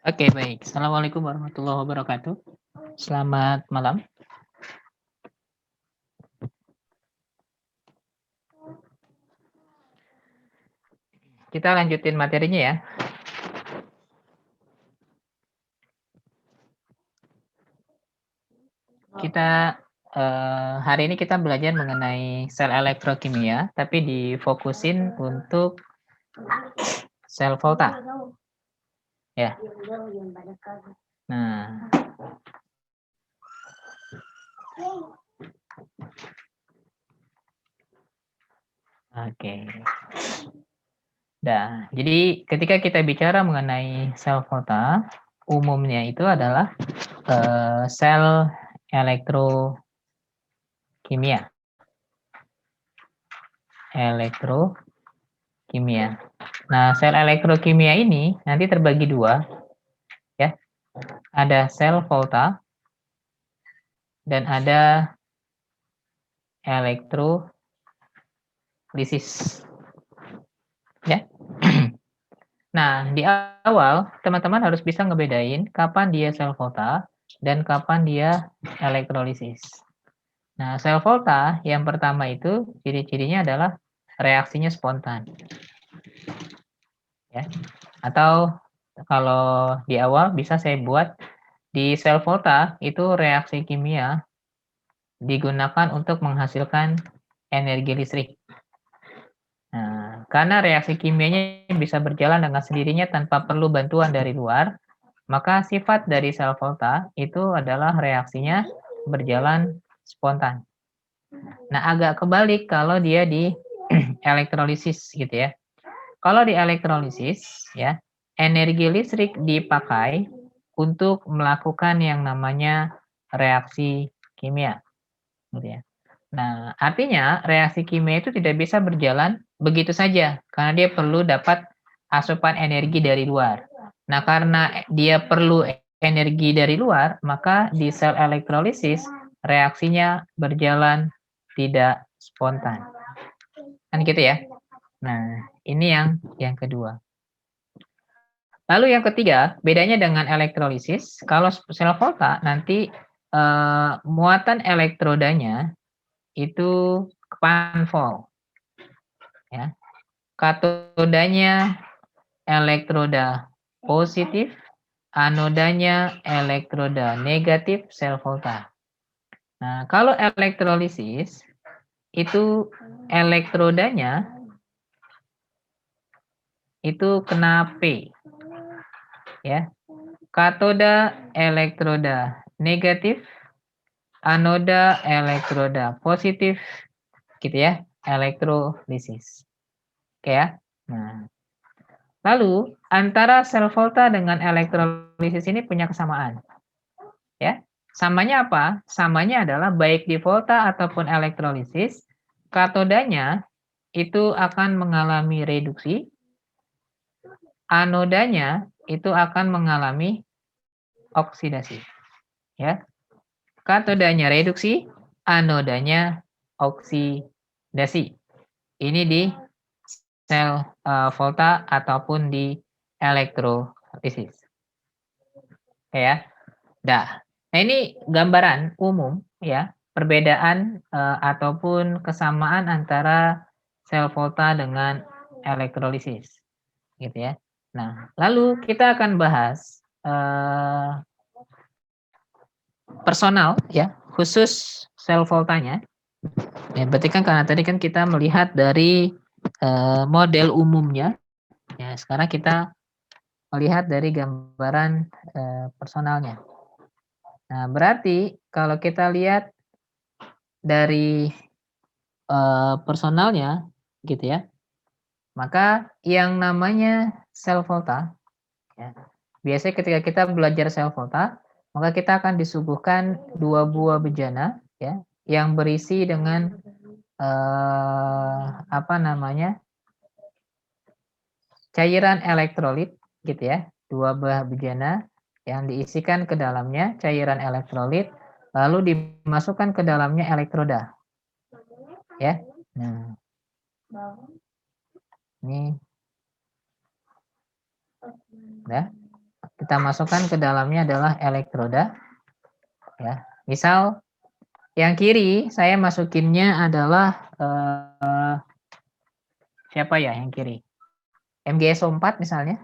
Oke, baik. Assalamualaikum warahmatullahi wabarakatuh. Selamat malam. Kita lanjutin materinya ya. Kita hari ini kita belajar mengenai sel elektrokimia, tapi difokusin untuk sel volta. Ya. Nah, oke. Nah, jadi ketika kita bicara mengenai sel volta, umumnya itu adalah sel elektrokimia. Elektrokimia. Nah, sel elektrokimia ini nanti terbagi dua, ya. Ada sel volta dan ada elektrolisis, ya. Nah, di awal teman-teman harus bisa ngebedain kapan dia sel volta dan kapan dia elektrolisis. Nah, sel volta yang pertama itu ciri-cirinya adalah reaksinya spontan, ya. Atau kalau di awal bisa saya buat di sel volta itu reaksi kimia digunakan untuk menghasilkan energi listrik. Nah, karena reaksi kimianya bisa berjalan dengan sendirinya tanpa perlu bantuan dari luar, maka sifat dari sel volta itu adalah reaksinya berjalan spontan. Nah, agak kebalik kalau dia di elektrolisis gitu ya. Kalau di elektrolisis ya, energi listrik dipakai untuk melakukan yang namanya reaksi kimia gitu ya. Nah, artinya reaksi kimia itu tidak bisa berjalan begitu saja karena dia perlu dapat asupan energi dari luar. Nah, karena dia perlu energi dari luar, maka di sel elektrolisis reaksinya berjalan tidak spontan. Kan gitu ya. Nah, ini yang kedua. Lalu yang ketiga, bedanya dengan elektrolisis, kalau sel volta nanti muatan elektrodanya itu panvol, ya. Katodanya elektroda positif, anodanya elektroda negatif sel volta. Nah, kalau elektrolisis itu elektrodanya itu kena P, ya. Katoda elektroda negatif, anoda elektroda positif, gitu ya, elektrolisis. Oke ya. Nah, lalu antara sel volta dengan elektrolisis ini punya kesamaan, ya. Samanya apa? Samanya adalah baik di volta ataupun elektrolisis, katodanya itu akan mengalami reduksi, anodanya itu akan mengalami oksidasi, ya. Katodanya reduksi, anodanya oksidasi. Ini di sel volta ataupun di elektrolisis. Oke ya. Nah, ini gambaran umum ya, perbedaan ataupun kesamaan antara sel volta dengan elektrolisis, gitu ya. Nah, lalu kita akan bahas personal ya, khusus sel voltanya. Ya, berarti kan karena tadi kan kita melihat dari model umumnya, ya sekarang kita melihat dari gambaran personalnya. Nah, berarti kalau kita lihat dari personalnya, gitu ya, maka yang namanya sel volta, ya, biasanya ketika kita belajar sel volta, maka kita akan disuguhkan dua buah bejana, ya, yang berisi dengan apa namanya, cairan elektrolit, gitu ya, dua buah bejana yang diisikan ke dalamnya cairan elektrolit, lalu dimasukkan ke dalamnya elektroda, ya. Nah, ini, ya. kita masukkan ke dalamnya adalah elektroda, ya. Misal yang kiri saya masukinnya adalah siapa ya yang kiri? MgSO4 misalnya,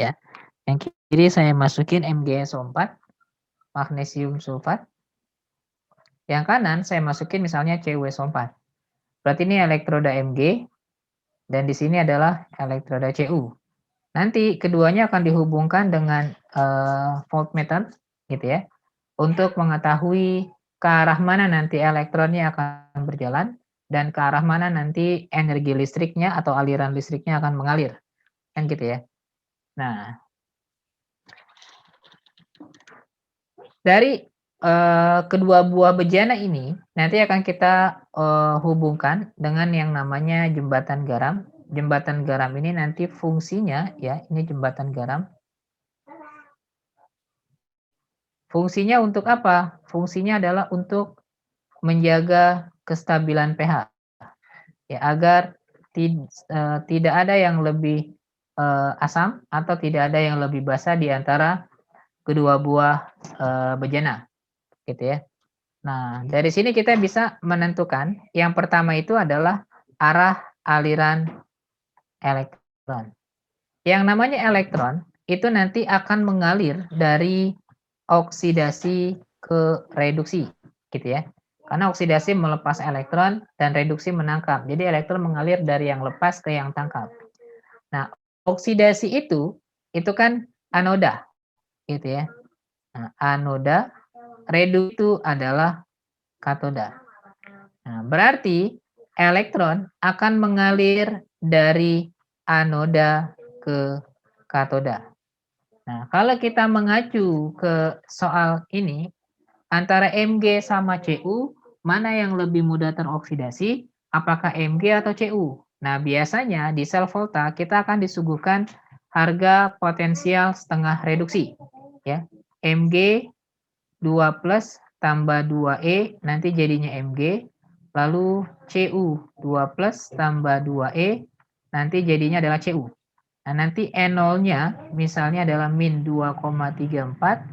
ya. Yang kiri saya masukin MgSO4, magnesium sulfat. Yang kanan saya masukin misalnya CuSO4. Berarti ini elektroda Mg dan di sini adalah elektroda Cu. Nanti keduanya akan dihubungkan dengan voltmeter gitu ya. Untuk mengetahui ke arah mana nanti elektronnya akan berjalan dan ke arah mana nanti energi listriknya atau aliran listriknya akan mengalir. Kan gitu ya. Nah, dari kedua buah bejana ini nanti akan kita hubungkan dengan yang namanya jembatan garam. Jembatan garam ini nanti fungsinya ya, ini jembatan garam. Fungsinya untuk apa? Fungsinya adalah untuk menjaga kestabilan pH. Ya, agar tidak ada yang lebih asam atau tidak ada yang lebih basa di antara kedua buah bejana, gitu ya. Nah, dari sini kita bisa menentukan yang pertama itu adalah arah aliran elektron. Yang namanya elektron itu nanti akan mengalir dari oksidasi ke reduksi, gitu ya. Karena oksidasi melepas elektron dan reduksi menangkap. Jadi elektron mengalir dari yang lepas ke yang tangkap. Nah, oksidasi itu kan anoda, gitu ya. Nah, anoda, reduksi itu adalah katoda. Nah, berarti elektron akan mengalir dari anoda ke katoda. Nah, kalau kita mengacu ke soal ini, antara Mg sama Cu, mana yang lebih mudah teroksidasi? Apakah Mg atau Cu? Nah, biasanya di sel volta kita akan disuguhkan harga potensial setengah reduksi. Ya, Mg 2 plus tambah 2E nanti jadinya Mg, lalu Cu 2 plus tambah 2E nanti jadinya adalah Cu. Nah, nanti E0-nya misalnya adalah min 2,34,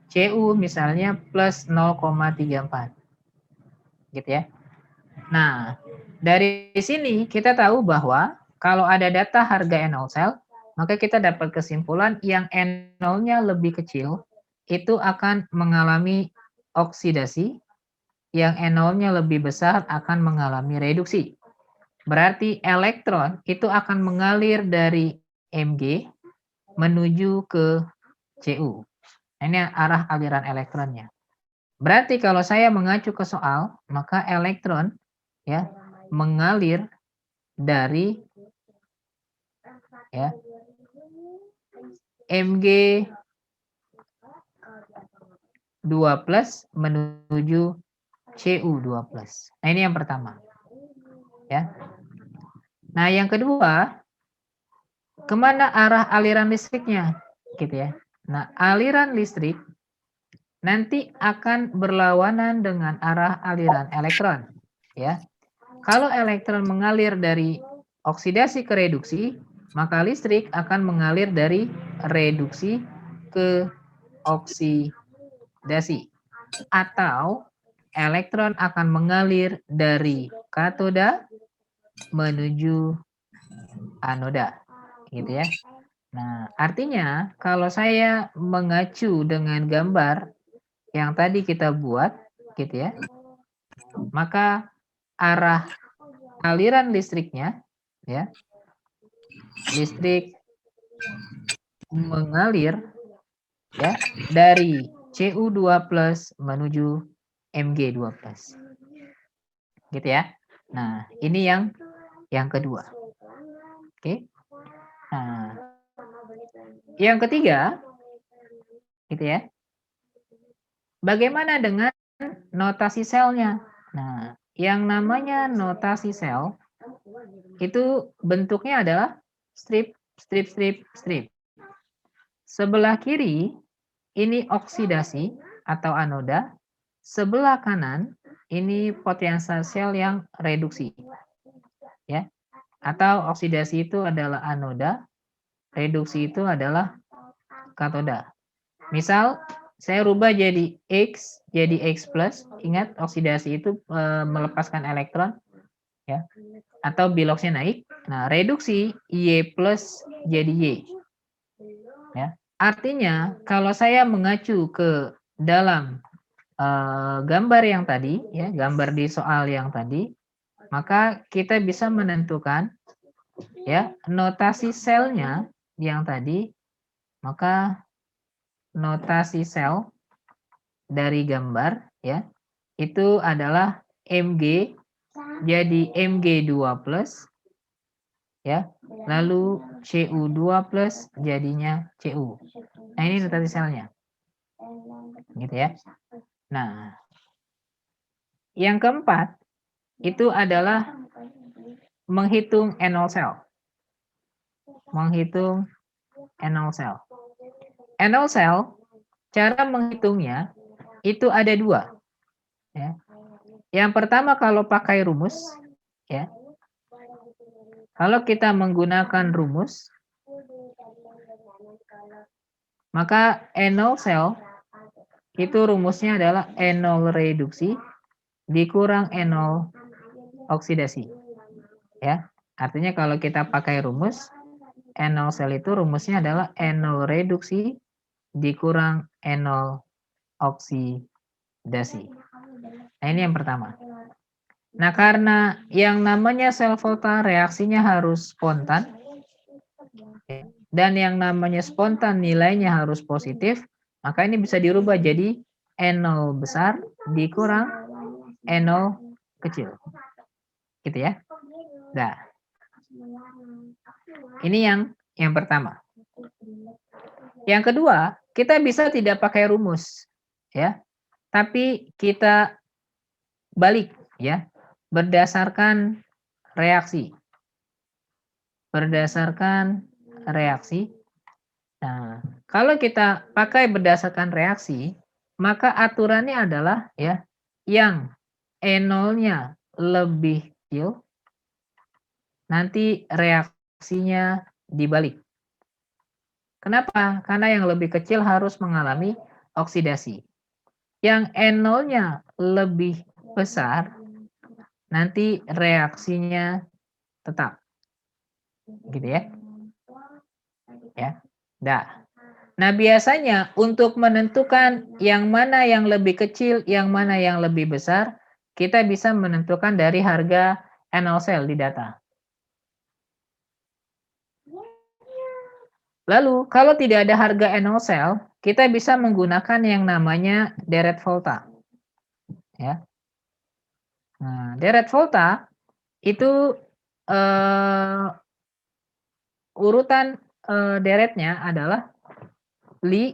Cu misalnya plus 0,34. Gitu ya. Nah, dari sini kita tahu bahwa kalau ada data harga E0 sel, maka kita dapat kesimpulan yang E0-nya lebih kecil itu akan mengalami oksidasi, yang E0-nya lebih besar akan mengalami reduksi. Berarti elektron itu akan mengalir dari Mg menuju ke Cu. Ini arah aliran elektronnya. Berarti kalau saya mengacu ke soal, maka elektron ya mengalir dari ya Mg 2 plus menuju Cu 2 plus. Nah, ini yang pertama. Ya. Nah, yang kedua, kemana arah aliran listriknya? Gitu ya. Nah, aliran listrik nanti akan berlawanan dengan arah aliran elektron. Ya. Kalau elektron mengalir dari oksidasi ke reduksi, maka listrik akan mengalir dari reduksi ke oksidasi. Atau elektron akan mengalir dari katoda menuju anoda. Gitu ya. Nah, artinya kalau saya mengacu dengan gambar yang tadi kita buat, gitu ya, maka arah aliran listriknya, ya, listrik mengalir, ya, dari Cu2 plus menuju Mg2 plus, gitu ya. Nah, ini yang kedua. Oke. Nah, yang ketiga, gitu ya. Bagaimana dengan notasi selnya? Nah, yang namanya notasi sel itu bentuknya adalah strip, strip, strip, strip. Sebelah kiri ini oksidasi atau anoda, sebelah kanan ini potensial sel yang reduksi. Ya. Atau oksidasi itu adalah anoda, reduksi itu adalah katoda. Misal saya rubah jadi X plus. Ingat oksidasi itu melepaskan elektron ya. Atau biloxnya naik. Nah, reduksi Y plus jadi Y. Ya. Artinya kalau saya mengacu ke dalam gambar yang tadi ya, gambar di soal yang tadi, maka kita bisa menentukan ya notasi selnya yang tadi, maka notasi sel dari gambar ya itu adalah Mg jadi Mg2 plus ya, lalu Cu2 plus jadinya Cu. Nah, ini notasi selnya. Gitu ya. Nah, yang keempat itu adalah menghitung N0 cell. Menghitung N0 cell. N0 cell, cara menghitungnya itu ada dua. Ya. Yang pertama kalau pakai rumus, ya. Kalau kita menggunakan rumus, maka N0 cell itu rumusnya adalah N0 reduksi dikurang N0 oksidasi. Ya. Artinya kalau kita pakai rumus, N0 cell itu rumusnya adalah N0 reduksi dikurang N0 oksidasi. Nah, ini yang pertama. Nah, karena yang namanya sel volta reaksinya harus spontan, dan yang namanya spontan nilainya harus positif, maka ini bisa dirubah jadi N0 besar dikurang N0 kecil. Gitu ya. Nah, ini yang pertama. Yang kedua, kita bisa tidak pakai rumus, ya, tapi kita balik, ya, berdasarkan reaksi. Berdasarkan reaksi. Nah, kalau kita pakai berdasarkan reaksi, maka aturannya adalah ya, yang E0-nya lebih kecil, nanti reaksinya dibalik. Kenapa? Karena yang lebih kecil harus mengalami oksidasi. Yang N0-nya lebih besar, nanti reaksinya tetap. Gitu ya. Ya. Nah, biasanya untuk menentukan yang mana yang lebih kecil, yang mana yang lebih besar, kita bisa menentukan dari harga N0 cell di data. Lalu, kalau tidak ada harga N0 cell, kita bisa menggunakan yang namanya deret volta. Ya. Nah, deret volta itu urutan deretnya adalah Li,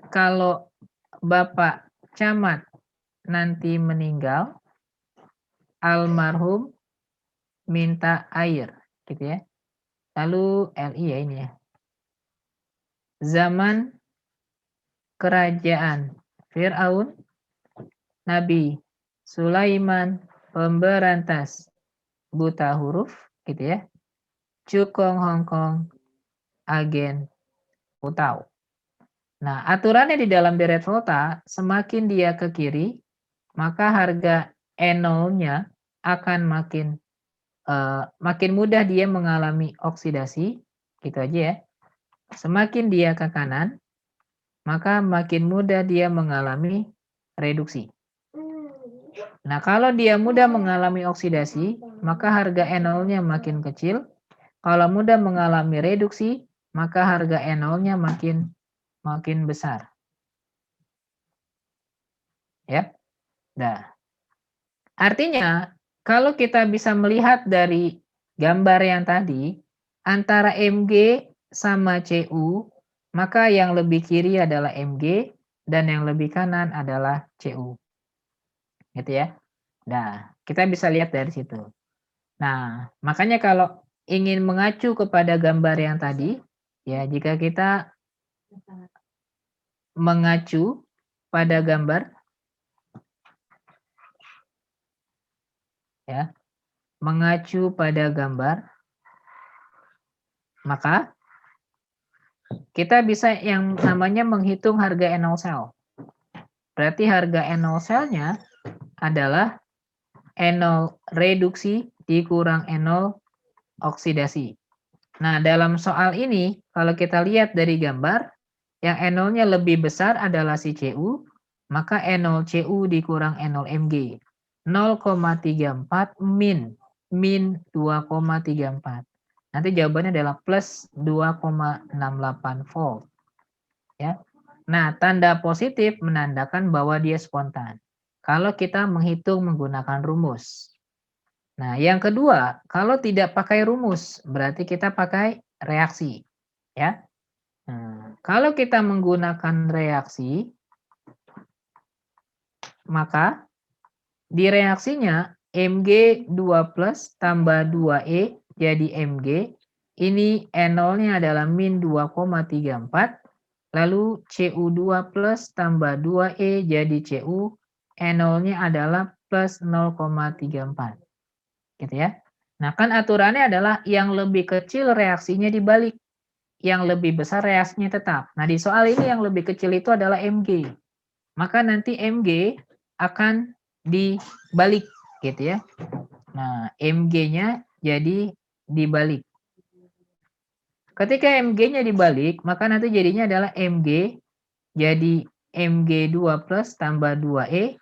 kalau Bapak Camat nanti meninggal, almarhum minta air, gitu ya. Lalu Li ya ini ya. Zaman kerajaan Fir'aun, Nabi Sulaiman pemberantas buta huruf, gitu ya. Cukong Hongkong, agen Utau. Nah, aturannya di dalam deret volta, semakin dia ke kiri, maka harga N0-nya akan makin mudah dia mengalami oksidasi, gitu aja ya. Semakin dia ke kanan, maka makin mudah dia mengalami reduksi. Nah, kalau dia mudah mengalami oksidasi, maka harga N0-nya makin kecil. Kalau mudah mengalami reduksi, maka harga N0-nya makin besar. Ya. Nah, artinya kalau kita bisa melihat dari gambar yang tadi, antara Mg sama Cu, maka yang lebih kiri adalah Mg dan yang lebih kanan adalah Cu. Gitu ya. Nah, kita bisa lihat dari situ. Nah, makanya kalau ingin mengacu kepada gambar yang tadi, ya jika kita mengacu pada gambar, ya, mengacu pada gambar, maka kita bisa yang namanya menghitung harga NO cell. Berarti harga NO cell-nya adalah NO reduksi dikurang NO oksidasi. Nah, dalam soal ini, kalau kita lihat dari gambar, yang NO-nya lebih besar adalah si CU, maka NO CU dikurang NO Mg. 0,34 min 2,34. Nanti jawabannya adalah plus 2,68 volt. Ya. Nah, tanda positif menandakan bahwa dia spontan. Kalau kita menghitung menggunakan rumus. Nah, yang kedua, kalau tidak pakai rumus, berarti kita pakai reaksi. Ya. Nah, kalau kita menggunakan reaksi, maka di reaksinya Mg2+ tambah 2E jadi Mg. Ini NO-nya adalah min 2,34. Lalu Cu2+ tambah 2E jadi Cu. NO-nya adalah plus 0,34. Gitu ya. Nah, kan aturannya adalah yang lebih kecil reaksinya dibalik. Yang lebih besar reaksinya tetap. Nah, di soal ini yang lebih kecil itu adalah Mg. Maka nanti Mg akan dibalik gitu ya. Nah, Mg-nya jadi dibalik. Ketika Mg-nya dibalik, maka nanti jadinya adalah Mg jadi Mg2+ tambah 2E,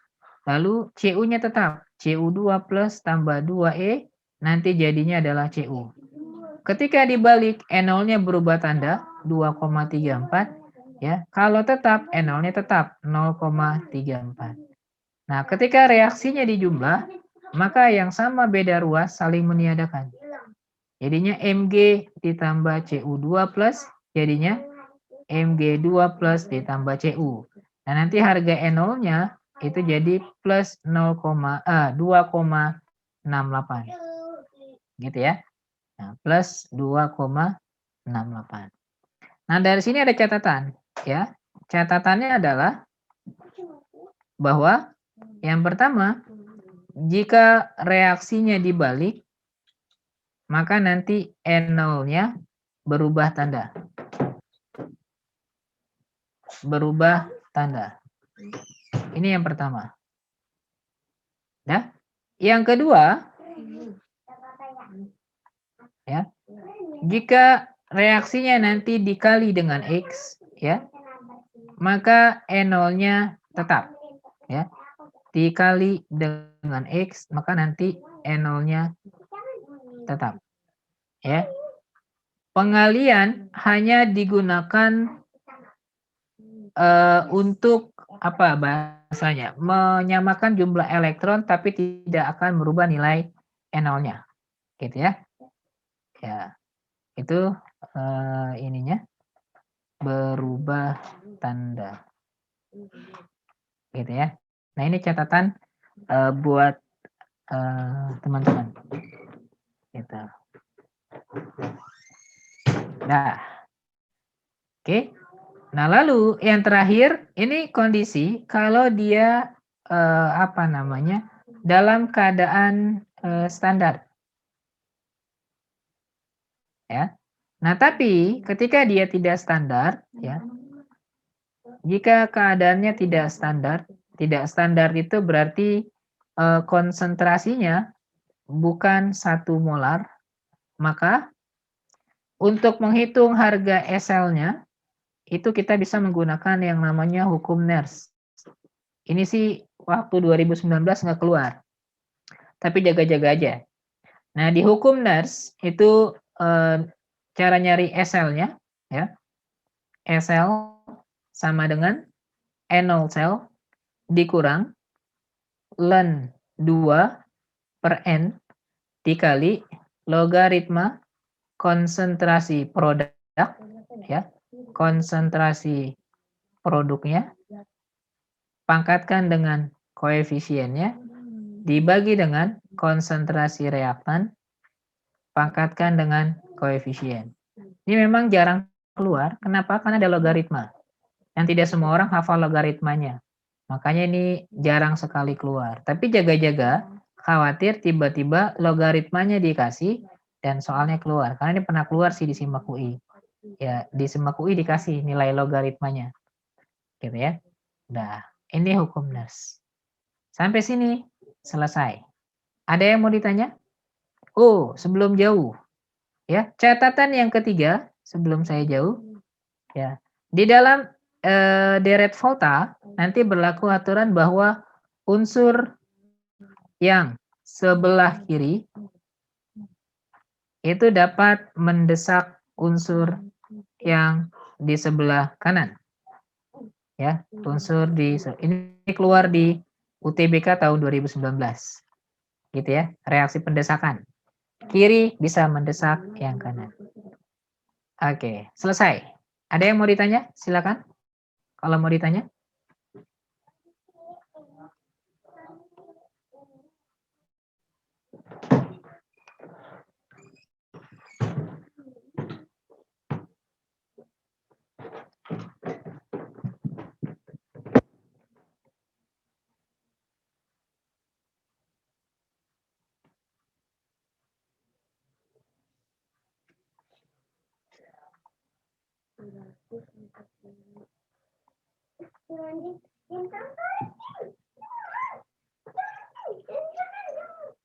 lalu Cu-nya tetap. Cu2+ tambah 2E, nanti jadinya adalah Cu. Ketika dibalik, NO-nya berubah tanda, 2,34. Ya, kalau tetap, NO-nya tetap 0,34. Nah, ketika reaksinya dijumlah, maka yang sama beda ruas saling meniadakan. Jadinya Mg ditambah Cu2+, jadinya Mg2+ ditambah Cu. Nah, nanti harga NO-nya itu jadi plus 2,68. Gitu ya. Nah, plus 2,68. Nah, dari sini ada catatan. Ya. Catatannya adalah bahwa yang pertama, jika reaksinya dibalik, maka nanti NO-nya berubah tanda. Berubah tanda. Ini yang pertama. Ya. Yang kedua, ya, jika reaksinya nanti dikali dengan X, ya, maka NO-nya tetap. Ya. Dikali dengan X, maka nanti NO-nya tetap. Ya. Pengalian hanya digunakan untuk apa bahasanya? Menyamakan jumlah elektron tapi tidak akan merubah nilai NO-nya. Gitu ya. Ya. Itu ininya berubah tanda. Gitu ya. Nah, ini catatan buat teman-teman. Gitu. Nah, oke. Nah, lalu yang terakhir, ini kondisi kalau dia apa namanya? Dalam keadaan standar. Ya. Nah, tapi ketika dia tidak standar, ya. Jika keadaannya tidak standar itu berarti konsentrasinya bukan 1 molar, maka untuk menghitung harga SL-nya, itu kita bisa menggunakan yang namanya hukum Nernst. Ini sih waktu 2019 nggak keluar. Tapi jaga-jaga aja. Nah, di hukum Nernst itu cara nyari SL-nya, ya. SL sama dengan NO cell dikurang ln 2/N dikali logaritma konsentrasi produk, ya, konsentrasi produknya, pangkatkan dengan koefisiennya, dibagi dengan konsentrasi reaktan, pangkatkan dengan koefisien. Ini memang jarang keluar. Kenapa? Karena ada logaritma. Yang tidak semua orang hafal logaritmanya. Makanya ini jarang sekali keluar. Tapi jaga-jaga, khawatir tiba-tiba logaritmanya dikasih dan soalnya keluar. Karena ini pernah keluar sih di SIMAK UI. Ya, di SIMAK UI dikasih nilai logaritmanya. Gitu ya. Nah, ini hukum Nernst. Sampai sini selesai. Ada yang mau ditanya? Oh, sebelum jauh. Ya, catatan yang ketiga sebelum saya jauh, ya. Di dalam deret volta nanti berlaku aturan bahwa unsur yang sebelah kiri itu dapat mendesak unsur yang di sebelah kanan. Ya, unsur ini keluar di UTBK tahun 2019. Gitu ya, reaksi pendesakan. Kiri bisa mendesak yang kanan. Oke, selesai. Ada yang mau ditanya? Silakan. Kalau mau ditanya.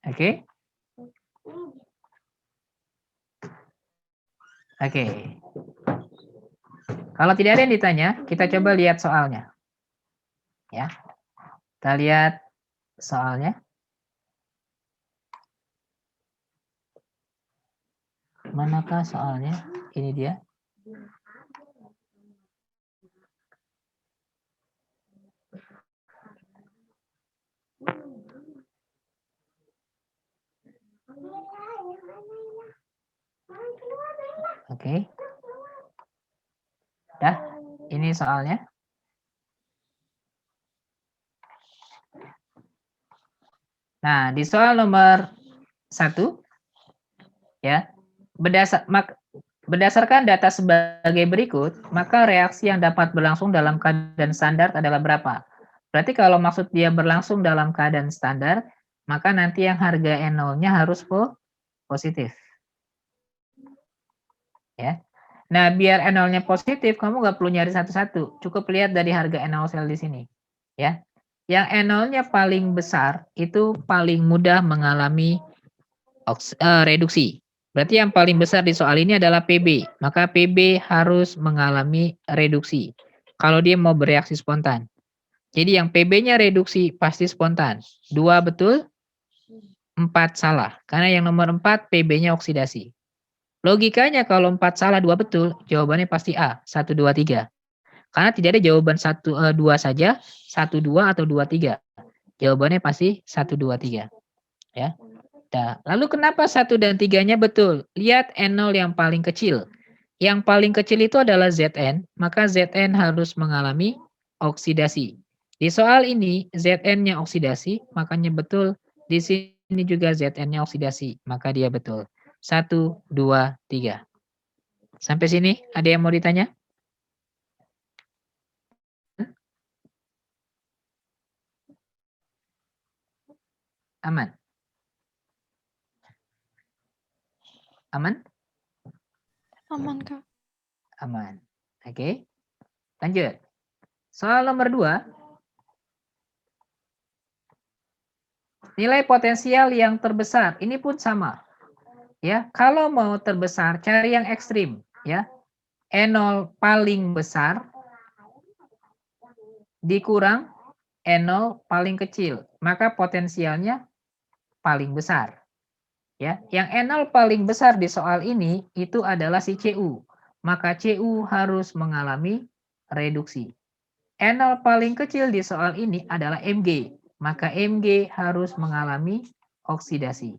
Oke. Oke. Kalau tidak ada yang ditanya, kita coba lihat soalnya. Ya. Kita lihat soalnya. Manakah soalnya? Ini dia. Oke. Dah, ini soalnya. Nah, di soal nomor 1 ya, berdasarkan data sebagai berikut, maka reaksi yang dapat berlangsung dalam keadaan standar adalah berapa? Berarti kalau maksud dia berlangsung dalam keadaan standar, maka nanti yang harga N0-nya harus positif. Ya. Nah, biar N0-nya positif, kamu nggak perlu nyari satu-satu. Cukup lihat dari harga N0 sel di sini. Ya. Yang N0-nya paling besar, itu paling mudah mengalami reduksi. Berarti yang paling besar di soal ini adalah PB. Maka PB harus mengalami reduksi. Kalau dia mau bereaksi spontan. Jadi yang PB-nya reduksi pasti spontan. 2 betul, 4 salah. Karena yang nomor 4 PB-nya oksidasi. Logikanya kalau 4 salah 2 betul, jawabannya pasti A, 1, 2, 3. Karena tidak ada jawaban 1, 2 saja, 1, 2 atau 2, 3. Jawabannya pasti 1, 2, 3. Ya. Nah, lalu kenapa 1 dan 3-nya betul? Lihat N0 yang paling kecil. Yang paling kecil itu adalah Zn, maka Zn harus mengalami oksidasi. Di soal ini Zn-nya oksidasi, makanya betul. Di sini juga Zn-nya oksidasi, maka dia betul. 1, 2, 3. Sampai sini ada yang mau ditanya? Aman? Aman? Aman, Kak. Aman. Oke. Lanjut. Soal nomor 2. Nilai potensial yang terbesar. Ini pun sama. Ya, kalau mau terbesar cari yang ekstrim, ya. N0 paling besar dikurang N0 paling kecil, maka potensialnya paling besar. Ya, yang N0 paling besar di soal ini itu adalah si Cu. Maka Cu harus mengalami reduksi. N0 paling kecil di soal ini adalah Mg. Maka Mg harus mengalami oksidasi.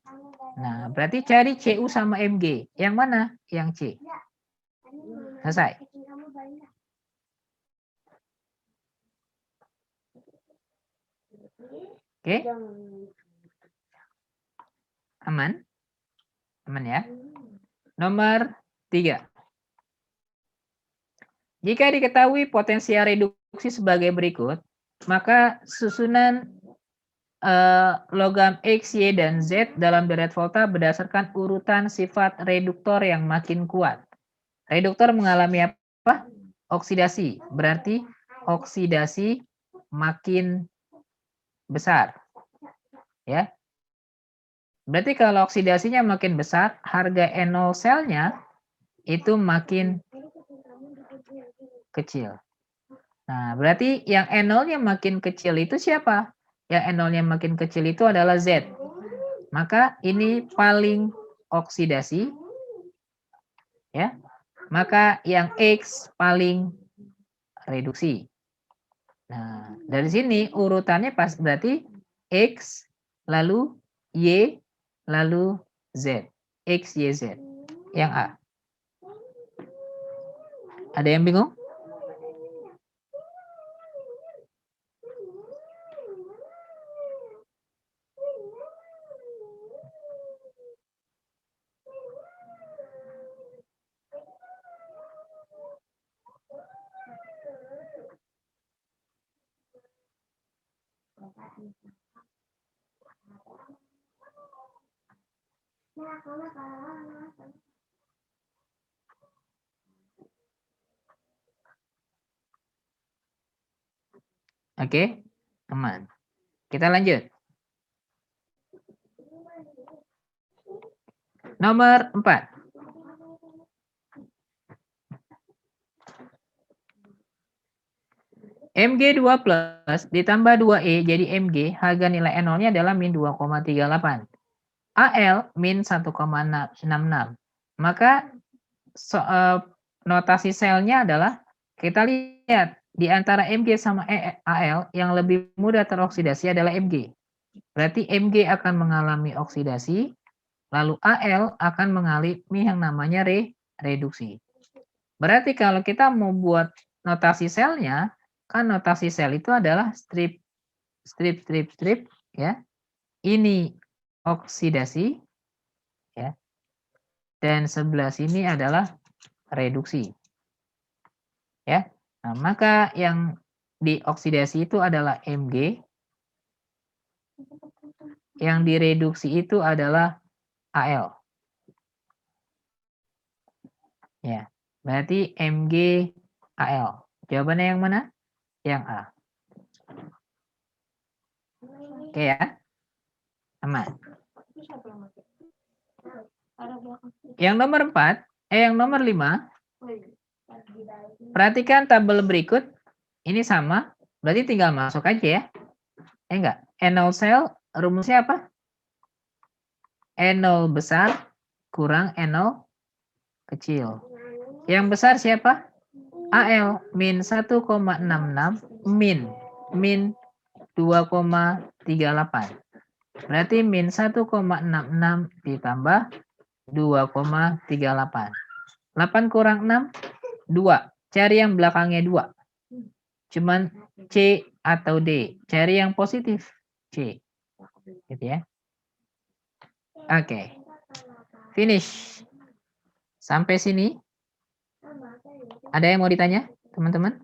Nah, berarti cari Cu sama Mg. Yang mana? Yang C. Selesai. Oke? Aman? Aman ya? Nomor 3. Jika diketahui potensial reduksi sebagai berikut, maka susunan logam X, Y, dan Z dalam deret volta berdasarkan urutan sifat reduktor yang makin kuat. Reduktor mengalami apa? Oksidasi. Berarti oksidasi makin besar. Ya. Berarti kalau oksidasinya makin besar, harga NO selnya itu makin kecil. Nah, berarti yang NO-nya makin kecil itu siapa? Yang NO-nya makin kecil itu adalah Z. Maka ini paling oksidasi, ya. Maka yang X paling reduksi. Nah, dari sini urutannya pas berarti X, lalu Y, lalu Z. X, Y, Z. Yang A. Ada yang bingung? Oke, teman. Kita lanjut. Nomor 4. Mg2 plus ditambah 2E jadi Mg, harga nilai NO-nya adalah min 2,38. Al min 1,66. Maka notasi selnya adalah, kita lihat, di antara Mg sama Al, yang lebih mudah teroksidasi adalah Mg. Berarti Mg akan mengalami oksidasi, lalu Al akan mengalami yang namanya reduksi. Berarti kalau kita mau buat notasi selnya, kan notasi sel itu adalah strip, ya. Ini oksidasi, ya. Dan sebelah sini adalah reduksi. Ya. Nah, maka yang dioksidasi itu adalah Mg. Yang direduksi itu adalah Al. Ya. Berarti Mg Al. Jawabannya yang mana? Yang A. Oke ya. Aman. Yang nomor 4, yang nomor 5. Perhatikan tabel berikut. Ini sama, berarti tinggal masuk aja ya. Enggak. NO sel rumusnya apa? NO besar kurang NO kecil. Yang besar siapa? AL min 1,66 min 2,38. Berarti min 1,66 ditambah 2,38. 8 kurang 6, 2. Cari yang belakangnya 2. Cuman C atau D. Cari yang positif. C. Gitu ya. Oke. Finish. Sampai sini. Ada yang mau ditanya, teman-teman?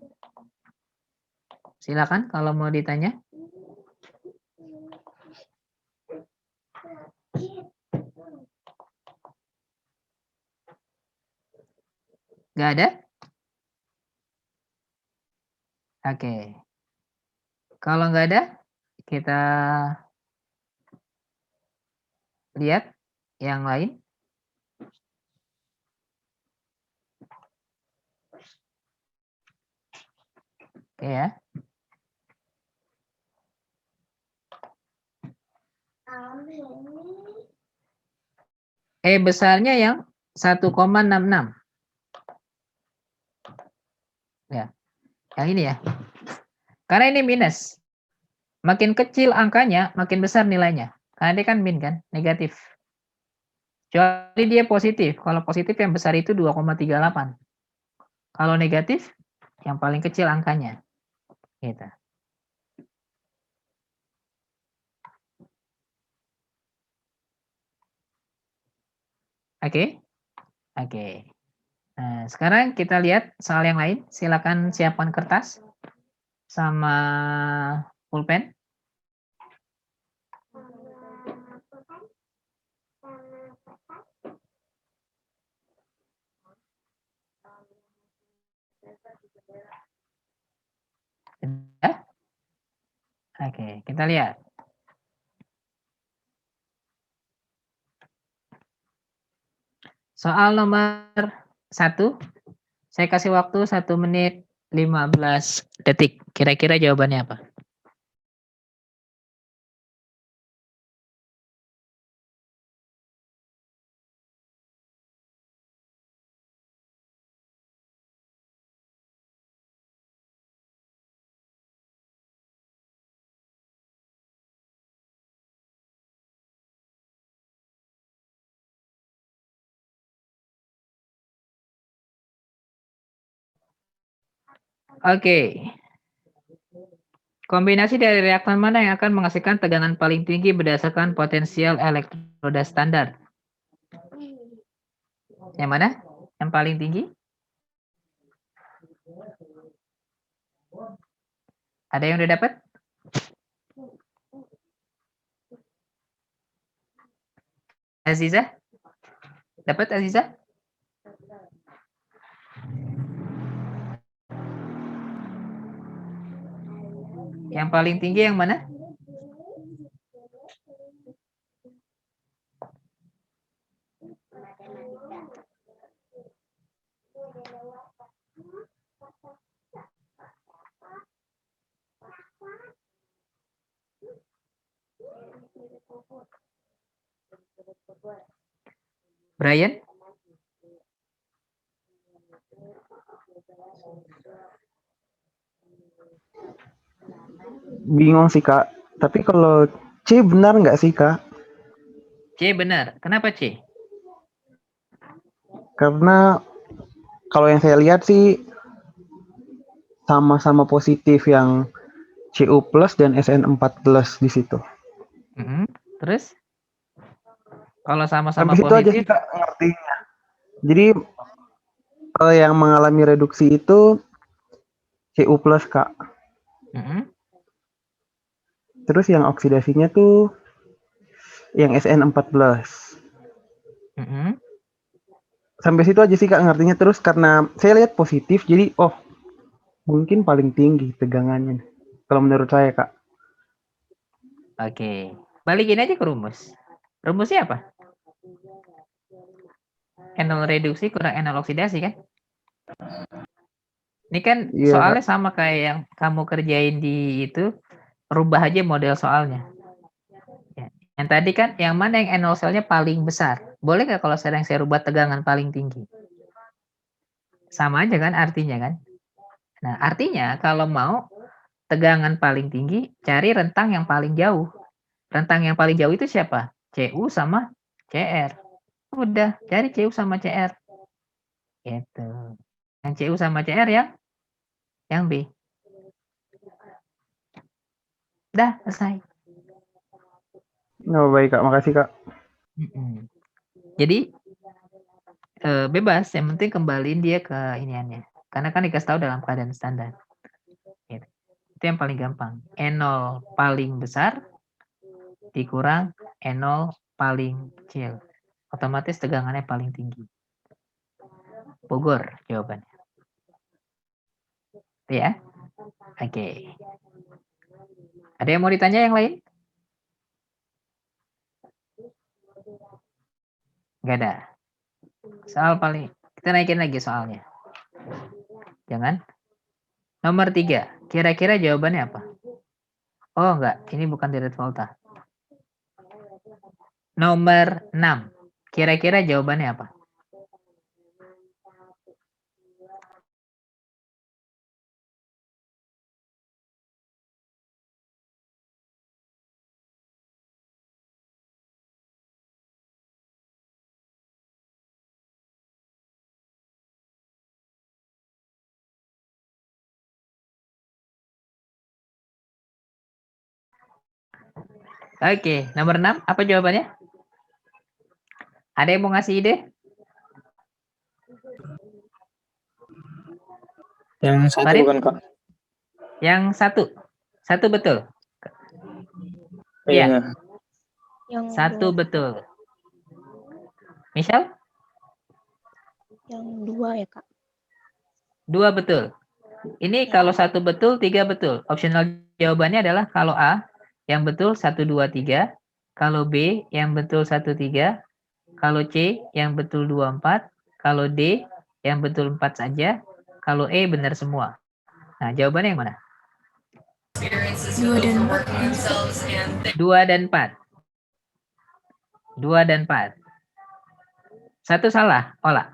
Silakan kalau mau ditanya. Nggak ada? Oke. Kalau nggak ada, kita lihat yang lain. Oke ya. Besarnya yang 1,66. Ya. Yang ini ya. Karena ini minus. Makin kecil angkanya, makin besar nilainya. Karena dia kan min kan, negatif. Kecuali dia positif. Kalau positif yang besar itu 2,38. Kalau negatif, yang paling kecil angkanya. Gitu. Oke? Oke. Nah, sekarang kita lihat soal yang lain. Silakan siapkan kertas sama pulpen. Sudah? Oke, kita lihat. Soal nomor 1, saya kasih waktu 1 menit 15 detik. Kira-kira jawabannya apa? Oke. Kombinasi dari reaktan mana yang akan menghasilkan tegangan paling tinggi berdasarkan potensial elektroda standar? Yang mana? Yang paling tinggi? Ada yang udah dapat? Aziza? Dapat Aziza? Yang paling tinggi yang mana? Brian? Bingung sih Kak. Tapi kalau C benar nggak sih Kak? C benar. Kenapa C? Karena kalau yang saya lihat sih sama-sama positif yang Cu plus dan SN4 plus di situ. Terus? Kalau sama-sama Sampai situ aja positif, sih Kak ngertinya. Jadi yang mengalami reduksi itu Cu plus Kak. Terus yang oksidasinya tuh yang SN4 plus. Sampai situ aja sih Kak ngertinya. Terus karena saya lihat positif, jadi mungkin paling tinggi tegangannya. Kalau menurut saya Kak. Oke. Balikin aja ke rumus. Rumusnya apa? Enol reduksi kurang enol oksidasi kan? Ini kan Iya, soalnya sama kayak yang kamu kerjain di itu, rubah aja model soalnya. Ya. Yang tadi kan, yang mana yang enol selnya paling besar? Boleh nggak kalau saya rubah tegangan paling tinggi? Sama aja kan artinya kan? Nah, artinya kalau mau tegangan paling tinggi, cari rentang yang paling jauh. Rentang yang paling jauh itu siapa? Cu sama Cr. Udah, cari Cu sama Cr. Gitu. Yang Cu sama Cr yang B. Dah, selesai. Oh, baik Kak, makasih Kak. Jadi bebas, yang penting kembaliin dia ke iniannya. Karena kan dikasih tahu dalam keadaan standar. Gitu. Itu yang paling gampang. N0 paling besar dikurang N0 paling kecil. Otomatis tegangannya paling tinggi. Bogor jawabannya. Ya. Oke. Ada yang mau ditanya yang lain? Nggak ada. Soal paling, kita naikin lagi soalnya. Jangan. Nomor 3, kira-kira jawabannya apa? Oh enggak, ini bukan direct volta. Nomor 6, kira-kira jawabannya apa? Oke, nomor 6, apa jawabannya? Ada yang mau ngasih ide? Yang satu Farid? bukan Kak? Yang satu. Satu betul. Iya. Yang Satu dua. betul. Michelle? Yang dua ya Kak. 2 betul. Ini kalau 1 betul, 3 betul. Optional jawabannya adalah kalau A yang betul 1, 2, 3, kalau B yang betul 1, 3, kalau C yang betul 2, 4, kalau D yang betul 4 saja, kalau E benar semua. Nah, jawabannya yang mana? 2 dan 4. 2 dan 4. 2 dan 4. Satu salah, Ola.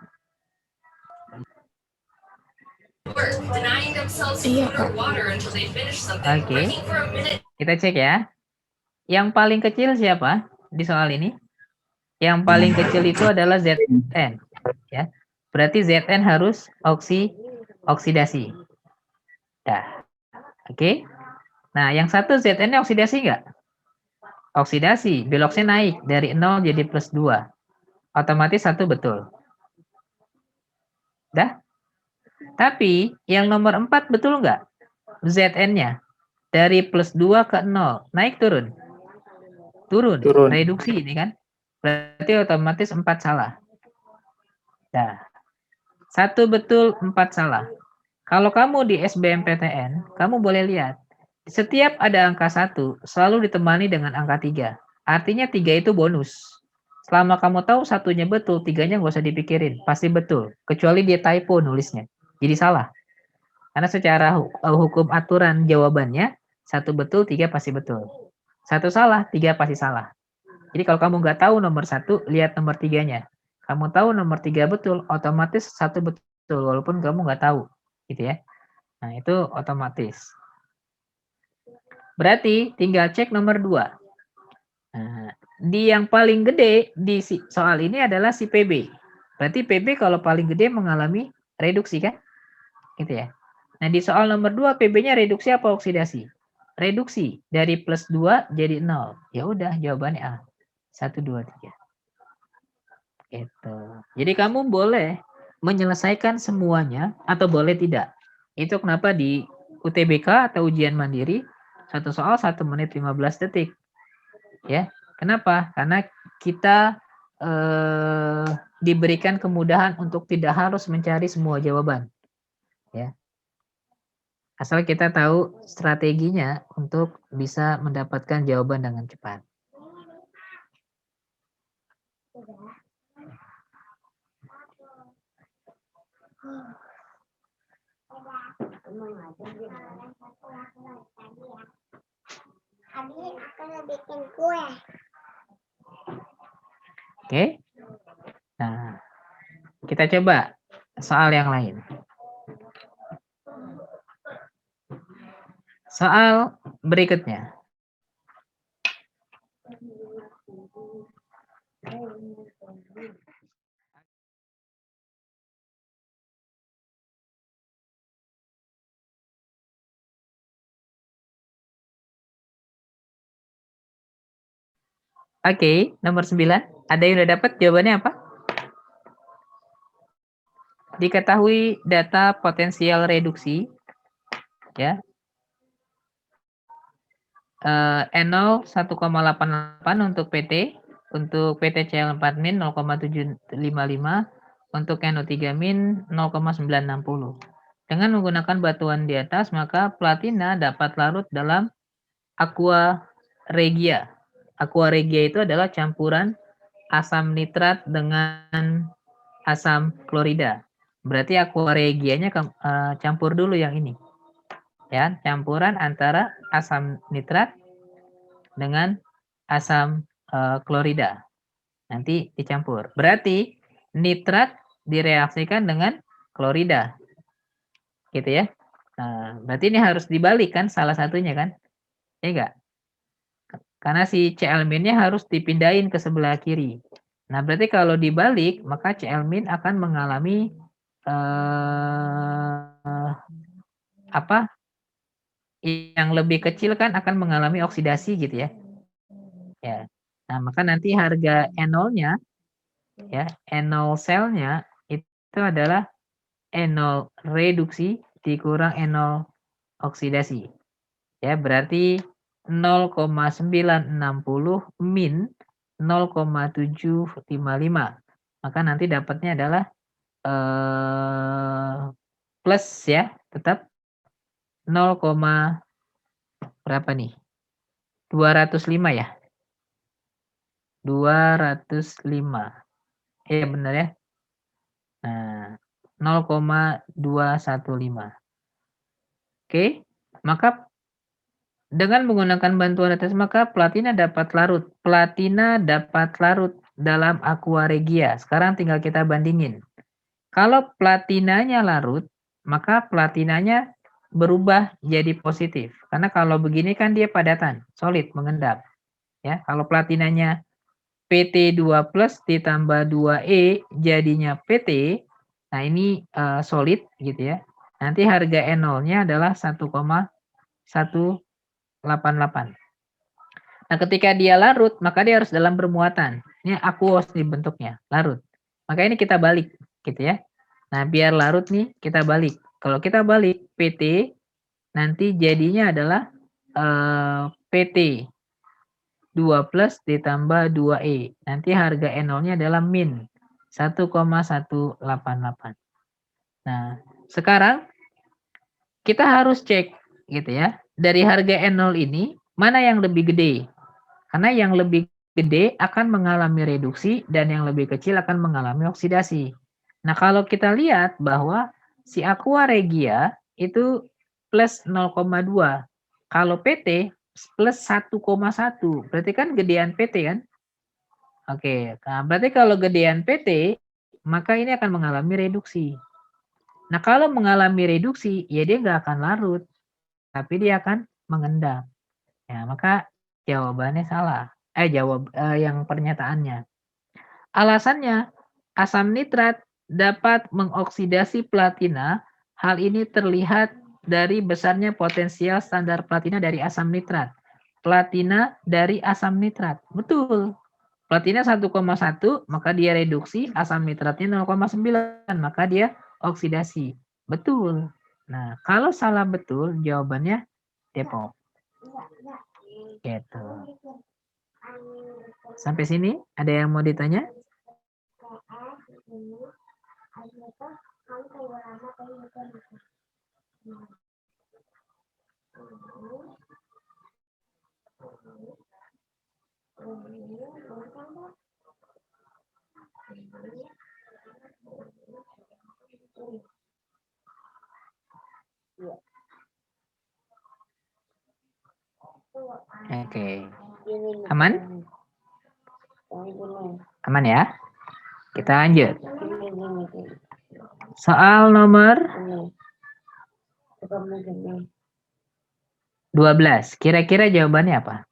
Iya, Kak. Oke. Kita cek ya. Yang paling kecil siapa di soal ini? Yang paling kecil itu adalah Zn. Ya. Berarti Zn harus oksidasi. Dah. Oke. Nah, yang satu Zn-nya oksidasi nggak? Oksidasi. Beloksnya naik dari 0 jadi plus 2. Otomatis 1 betul. Dah? Tapi yang nomor 4 betul nggak? Zn-nya. Dari plus 2 ke 0. Naik turun? Turun. Reduksi ini kan. Berarti otomatis 4 salah. Nah, 1 betul, 4 salah. Kalau kamu di SBMPTN, kamu boleh lihat. Setiap ada angka 1, selalu ditemani dengan angka 3. Artinya 3 itu bonus. Selama kamu tahu satunya betul, 3-nya nggak usah dipikirin. Pasti betul. Kecuali dia typo nulisnya. Jadi salah. Karena secara hukum aturan jawabannya, 1 betul, 3 pasti betul. 1 salah, 3 pasti salah. Jadi kalau kamu nggak tahu nomor 1, lihat nomor 3-nya. Kamu tahu nomor 3 betul, otomatis 1 betul, walaupun kamu nggak tahu. Gitu ya. Nah, itu otomatis. Berarti tinggal cek nomor 2. Nah, di yang paling gede di soal ini adalah si PB. Berarti PB kalau paling gede mengalami reduksi kan? Gitu ya. Nah, di soal nomor 2 PB-nya reduksi apa oksidasi? Reduksi. Dari plus 2 jadi 0. Ya udah, jawabannya A. 1, 2, 3. Gitu. Jadi kamu boleh menyelesaikan semuanya atau boleh tidak. Itu kenapa di UTBK atau ujian mandiri satu soal 1 menit 15 detik. Ya. Kenapa? Karena kita diberikan kemudahan untuk tidak harus mencari semua jawaban. Ya. Asal kita tahu strateginya untuk bisa mendapatkan jawaban dengan cepat. Oke. Nah, kita coba soal yang lain. Soal berikutnya. Oke, nomor 9. Ada yang udah dapat jawabannya apa? Diketahui data potensial reduksi. Ya. N0 1,88 untuk PT. Untuk PT CL4 min 0,755. Untuk NO3 min 0,960. Dengan menggunakan batuan di atas, maka platina dapat larut dalam aqua regia. Aqua regia itu adalah campuran asam nitrat dengan asam klorida. Berarti aqua regianya campur dulu yang ini. Ya, campuran antara asam nitrat dengan asam klorida. Nanti dicampur. Berarti nitrat direaksikan dengan klorida. Gitu ya. Nah, berarti ini harus dibalik kan salah satunya kan? Ya enggak? Karena si Cl-nya harus dipindahin ke sebelah kiri. Nah, berarti kalau dibalik, maka Cl- akan mengalami yang lebih kecil kan akan mengalami oksidasi gitu ya. Ya. Nah, maka nanti harga N0-nya ya, N0 selnya itu adalah N0 reduksi dikurang N0 oksidasi. Ya, berarti 0,960 min 0,755. Maka nanti dapatnya adalah plus ya, tetap 0, berapa nih? 205 ya? 205. Iya benar ya? Nah, 0,215. Oke, maka dengan menggunakan bantuan atas maka platina dapat larut dalam aqua regia. Sekarang tinggal kita bandingin. Kalau platinanya larut, maka platinanya berubah jadi positif. Karena kalau begini kan dia padatan, solid, mengendap. Ya, kalau platinanya PT2 plus ditambah 2E jadinya PT. Nah, ini solid gitu ya. Nanti harga E0-nya adalah 1,188. Nah, ketika dia larut, maka dia harus dalam bermuatan. Ini aqueous nih bentuknya, larut. Maka ini kita balik gitu ya. Nah, biar larut nih kita balik. Kalau kita balik PT nanti jadinya adalah PT 2 plus ditambah 2E. Nanti harga E0-nya adalah min 1,188. Nah, sekarang kita harus cek gitu ya. Dari harga E0 ini mana yang lebih gede? Karena yang lebih gede akan mengalami reduksi dan yang lebih kecil akan mengalami oksidasi. Nah, kalau kita lihat bahwa si aqua regia itu plus 0,2. Kalau PT plus 1,1. Berarti kan gedean PT kan? Oke, nah berarti kalau gedean PT, maka ini akan mengalami reduksi. Nah, kalau mengalami reduksi, ya dia nggak akan larut, tapi dia akan mengendap. Ya, maka jawabannya salah. Yang pernyataannya. Alasannya, asam nitrat dapat mengoksidasi platina. Hal ini terlihat dari besarnya potensial standar platina dari asam nitrat. Platina dari asam nitrat. Betul. Platina 1,1, maka dia reduksi, asam nitratnya 0,9, maka dia oksidasi. Betul. Nah, kalau salah betul, jawabannya Depok. Gitu. Sampai sini, ada yang mau ditanya? Oke. Aman? Aman ya? Kita lanjut. Soal nomor 12. Kira-kira jawabannya apa?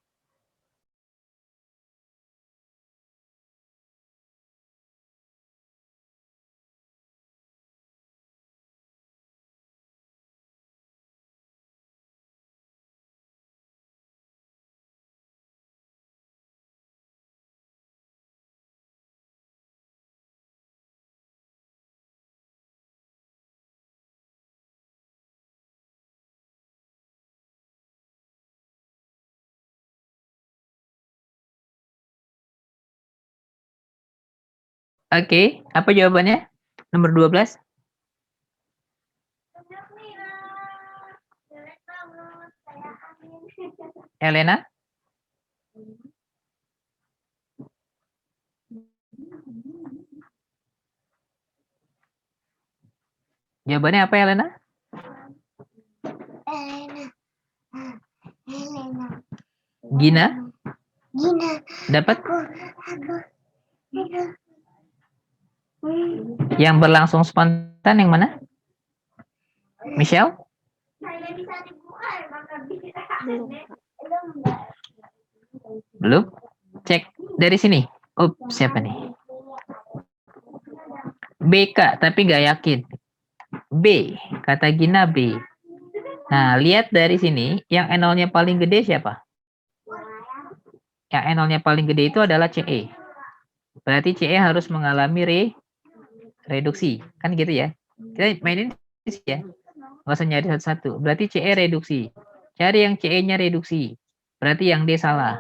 Oke, apa jawabannya? Nomor 12. Elena? Jawabannya apa, Elena? Gina? Dapat? Yang berlangsung spontan yang mana? Michelle? Belum? Cek dari sini. Oh, siapa nih? BK, tapi nggak yakin. B, kata Gina B. Nah, lihat dari sini, yang N0-nya paling gede siapa? Yang N0-nya paling gede itu adalah CE. Berarti CE harus mengalami reduksi. Kan gitu ya. Kita mainin ya. Nggak usah nyari satu-satu. Berarti CE reduksi. Cari yang CE-nya reduksi. Berarti yang D salah.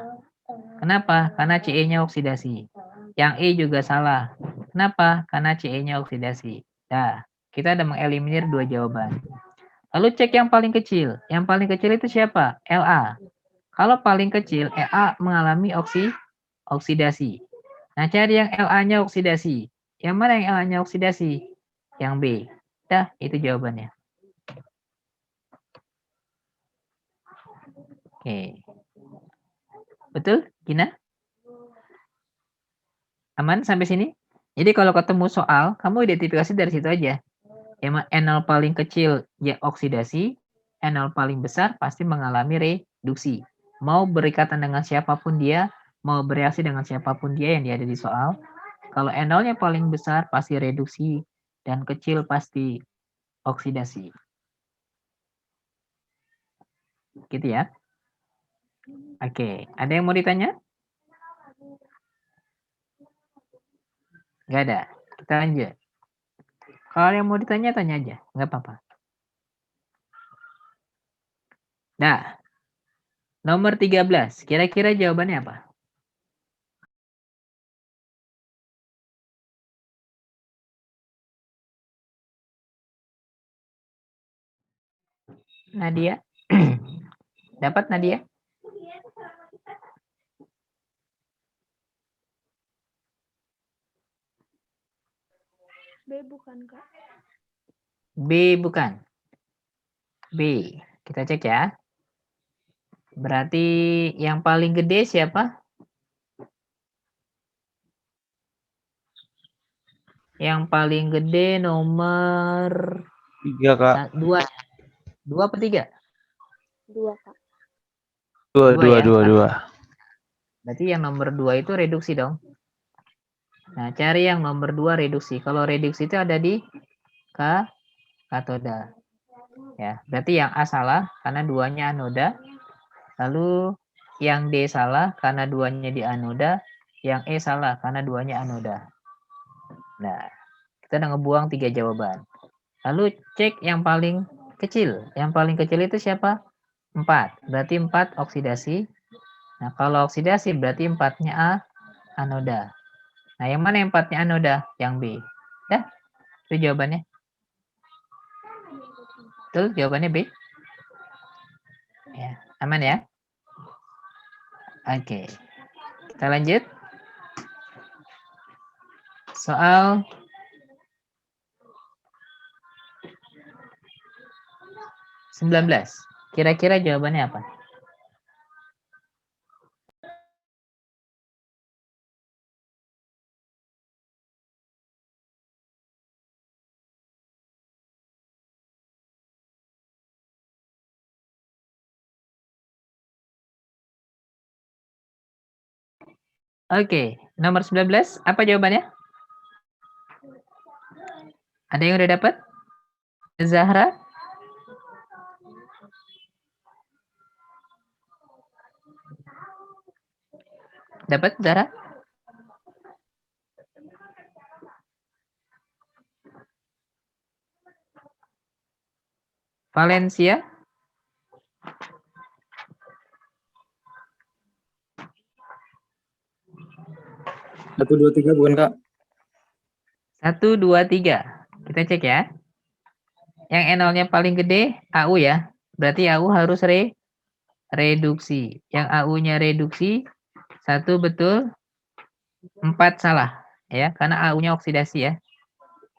Kenapa? Karena CE-nya oksidasi. Yang E juga salah. Kenapa? Karena CE-nya oksidasi. Nah, Kita ada mengeliminir 2 jawaban. Lalu cek yang paling kecil. Yang paling kecil itu siapa? La. Kalau paling kecil, La mengalami oksidasi. Nah, cari yang La-nya oksidasi. Yang mana yang La-nya oksidasi? Yang B. Dah, itu jawabannya. Oke. Betul, Gina? Aman sampai sini? Jadi kalau ketemu soal, kamu identifikasi dari situ aja. Yang NO paling kecil ya oksidasi, NO paling besar pasti mengalami reduksi. Mau berikatan dengan siapapun dia, mau bereaksi dengan siapapun dia yang ada di soal, kalau NO-nya paling besar pasti reduksi dan kecil pasti oksidasi. Gitu ya. Oke, ada yang mau ditanya? Nggak ada. Kita lanjut. Kalau yang mau ditanya, tanya aja. Nggak apa-apa. Nah, nomor 13. Kira-kira jawabannya apa? Nadia? Dapat Nadia? B bukan, Kak. B bukan. B. Kita cek ya. Berarti yang paling gede siapa? Yang paling gede nomor 3, Kak. 2. 2 apa 3? 2, Kak. 2. Ya? Berarti yang nomor 2 itu reduksi dong. Nah, cari yang nomor 2 reduksi. Kalau reduksi itu ada di katoda. Ya, berarti yang A salah karena 2-nya anoda. Lalu yang D salah karena 2-nya di anoda. Yang E salah karena 2-nya anoda. Nah, kita udah ngebuang 3 jawaban. Lalu cek yang paling kecil. Yang paling kecil itu siapa? 4. Berarti 4 oksidasi. Nah, kalau oksidasi berarti 4-nya A anoda. Nah, yang mana yang 4-nya anoda? Yang B. Ya, itu jawabannya. Betul, jawabannya B. Ya, aman ya? Oke. Kita lanjut. Soal (19). Kira-kira jawabannya apa? Oke, nomor 19, apa jawabannya? Ada yang udah dapat? Zahra? Dapat, Zahra? Valencia? 1, 2, 3 bukan, Kak? 1, 2, 3. Kita cek ya. Yang NO-nya paling gede AU ya. Berarti AU harus reduksi. Yang AU-nya reduksi 1 betul, 4 salah ya, karena AU-nya oksidasi ya.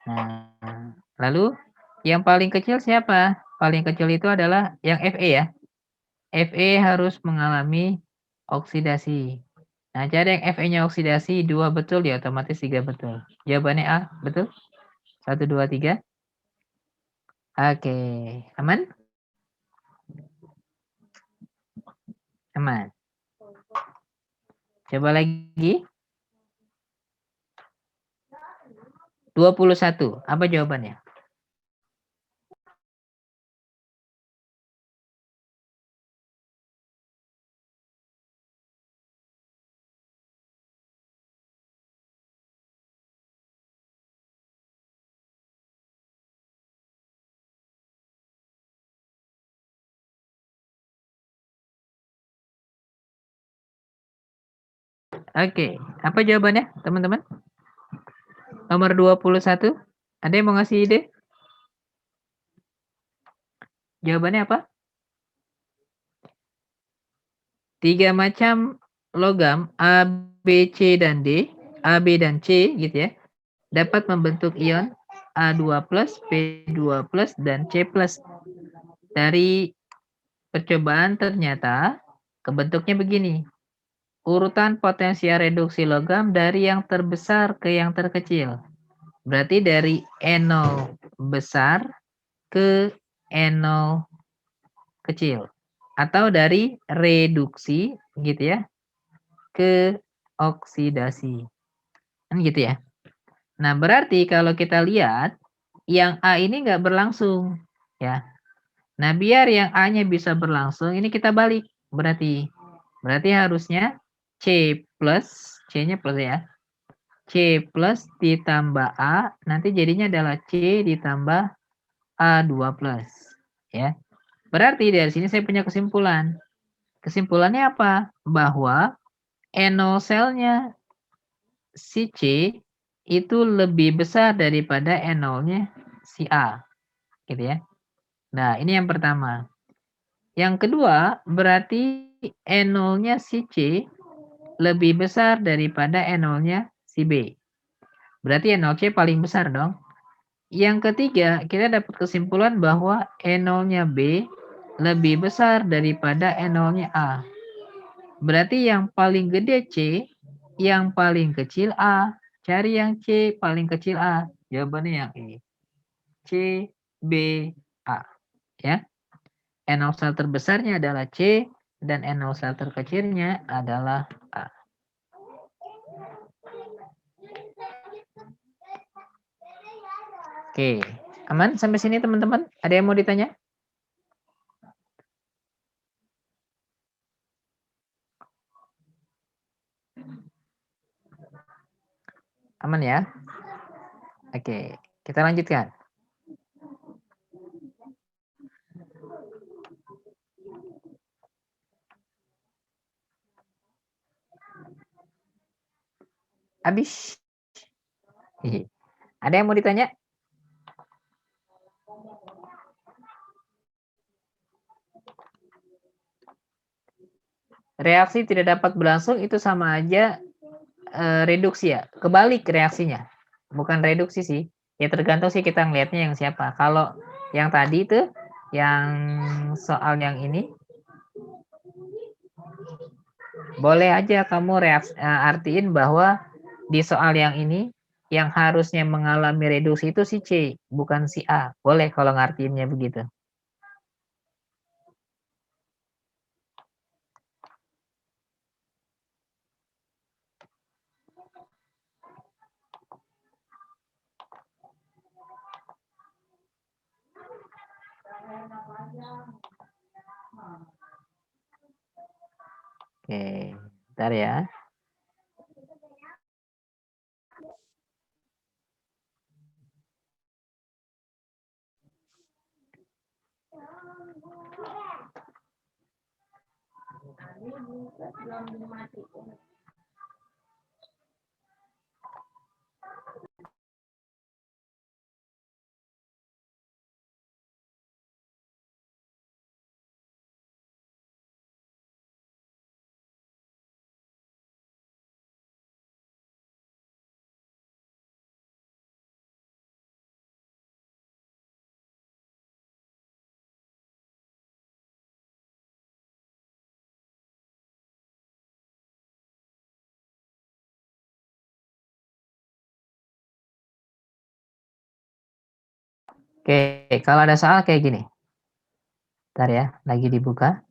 Nah, lalu yang paling kecil siapa? Paling kecil itu adalah yang Fe ya. Fe harus mengalami oksidasi. Nah, jadi yang Fe-nya oksidasi 2 betul ya, otomatis 3 betul. Jawabannya A, betul? 1, 2, 3. Oke, aman? Aman. Coba lagi. 21, apa jawabannya? Oke, apa jawabannya, teman-teman? Nomor 21, ada yang mau ngasih ide? Jawabannya apa? 3 macam logam A, B, C, dan D, A, B, dan C gitu ya, dapat membentuk ion A2+, P2+, dan C+. Dari percobaan ternyata kebentuknya begini. Urutan potensial reduksi logam dari yang terbesar ke yang terkecil. Berarti dari N0 besar ke N0 kecil. Atau dari reduksi gitu ya ke oksidasi. Kan gitu ya. Nah, berarti kalau kita lihat yang A ini nggak berlangsung ya. Nah, biar yang A-nya bisa berlangsung, ini kita balik. Berarti harusnya C+, C-nya plus ya. C plus ditambah A, nanti jadinya adalah C ditambah A2+. Ya. Berarti dari sini saya punya kesimpulan. Kesimpulannya apa? Bahwa N0 selnya si C itu lebih besar daripada N0-nya si A. Gitu ya. Nah, ini yang pertama. Yang kedua, berarti N0-nya si C lebih besar daripada N0-nya si B. Berarti N0C paling besar dong. Yang ketiga, kita dapat kesimpulan bahwa N0-nya B lebih besar daripada N0-nya A. Berarti yang paling gede C, yang paling kecil A. Cari yang C paling kecil A. Jawabannya yang E. C, B, A. Ya. N0 sel terbesarnya adalah C dan N0 sel terkecilnya adalah A. Oke, aman sampai sini teman-teman? Ada yang mau ditanya? Aman ya? Oke, kita lanjutkan. Habis. Ada yang mau ditanya? Reaksi tidak dapat berlangsung itu sama aja reduksi ya. Kebalik reaksinya. Bukan reduksi sih. Ya tergantung sih kita ngelihatnya yang siapa. Kalau yang tadi itu, yang soal yang ini, boleh aja kamu artiin bahwa di soal yang ini, yang harusnya mengalami reduksi itu si C, bukan si A. Boleh kalau ngartiinnya begitu. Oke, bentar ya. Oke, kalau ada soal kayak gini. Bentar ya, lagi dibuka.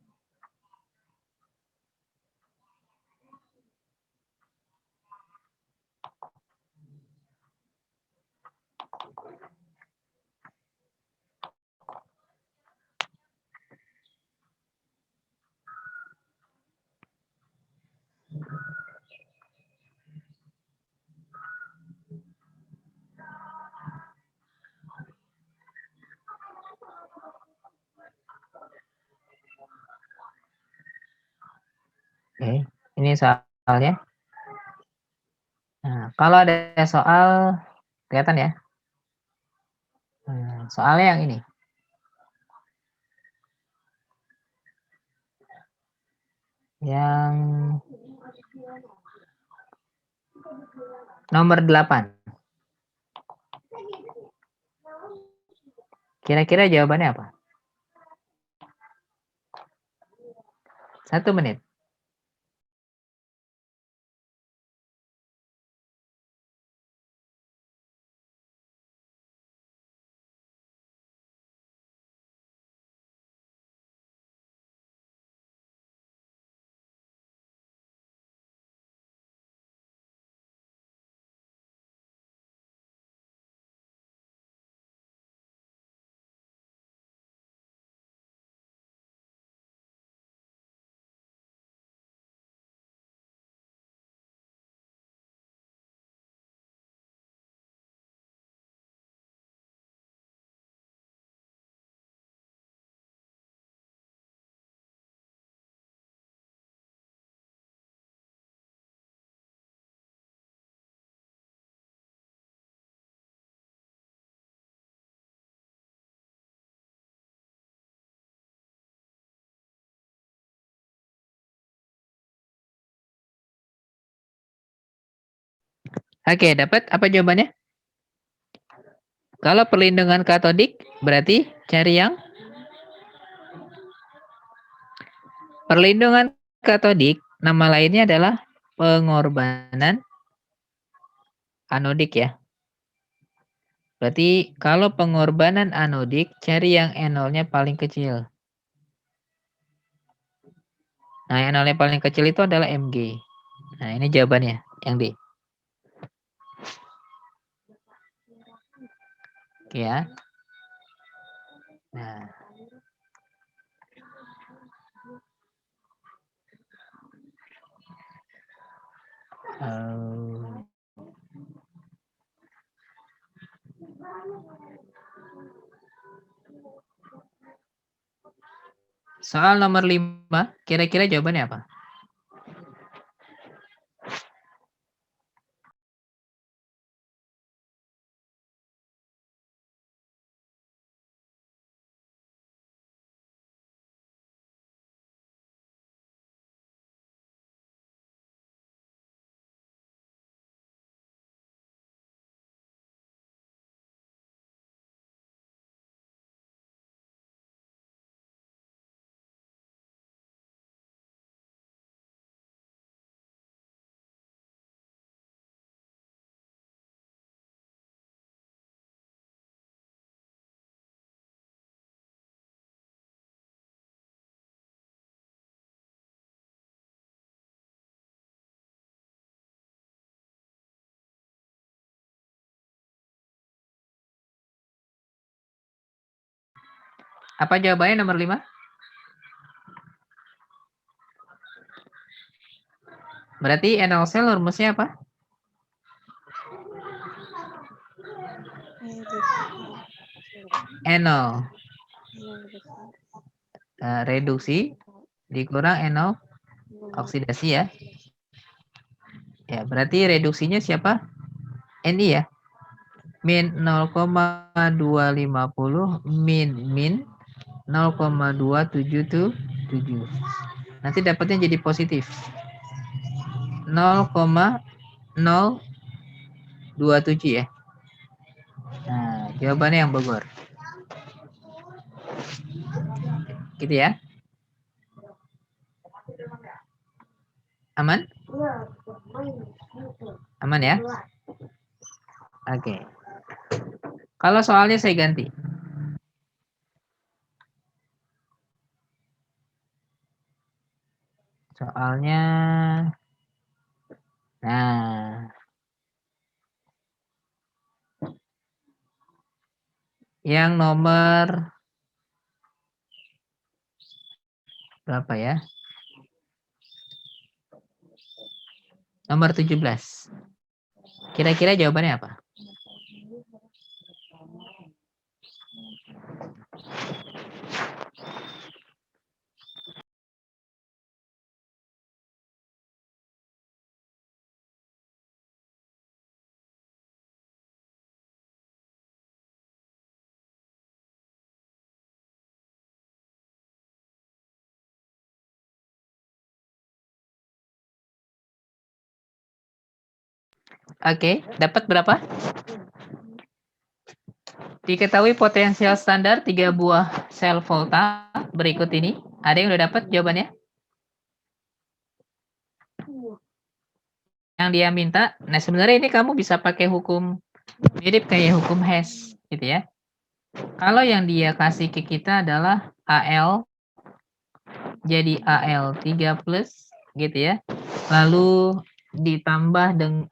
Oke, ini soalnya. Nah, kalau ada soal, kelihatan ya. Soalnya yang ini. Yang nomor 8. Kira-kira jawabannya apa? 1 menit. Oke, dapat apa jawabannya? Kalau perlindungan katodik, berarti cari yang perlindungan katodik, nama lainnya adalah pengorbanan anodik ya. Berarti kalau pengorbanan anodik, cari yang N0-nya paling kecil. Nah, yang N0-nya paling kecil itu adalah Mg. Nah, ini jawabannya, yang D. Oke ya. Nah. Soal nomor 5, kira-kira jawabannya apa? Apa jawabannya nomor 5? Berarti NaOC rumusnya apa? NO. Reduksi dikurang NO oksidasi ya. Ya, berarti reduksinya siapa? Ni ya. Min 0,250 min 0,277. Nanti dapatnya jadi positif. 0,027 ya. Nah, jawabannya yang Bogor. Gitu ya. Aman? Aman ya? Oke. Kalau soalnya saya ganti. Soalnya, nah, yang nomor berapa ya? Nomor 17. Kira-kira jawabannya apa? Oke, dapat berapa? Diketahui potensial standar 3 buah sel volta berikut ini. Ada yang udah dapat jawabannya? Yang dia minta. Nah, sebenarnya ini kamu bisa pakai hukum mirip kayak hukum Hess gitu ya. Kalau yang dia kasih ke kita adalah AL jadi AL3 plus gitu ya. Lalu ditambah dengan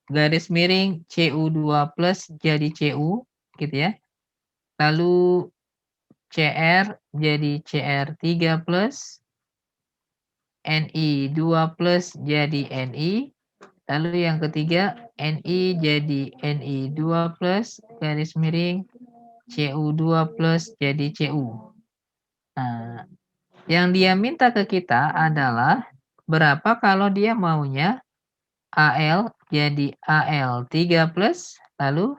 garis miring CU2 plus jadi CU gitu ya. Lalu CR jadi CR3 plus, Ni2 plus jadi Ni, lalu yang ketiga Ni jadi Ni2 plus garis miring Cu2 plus jadi Cu. Nah, yang dia minta ke kita adalah berapa kalau dia maunya Al jadi Al3 plus, lalu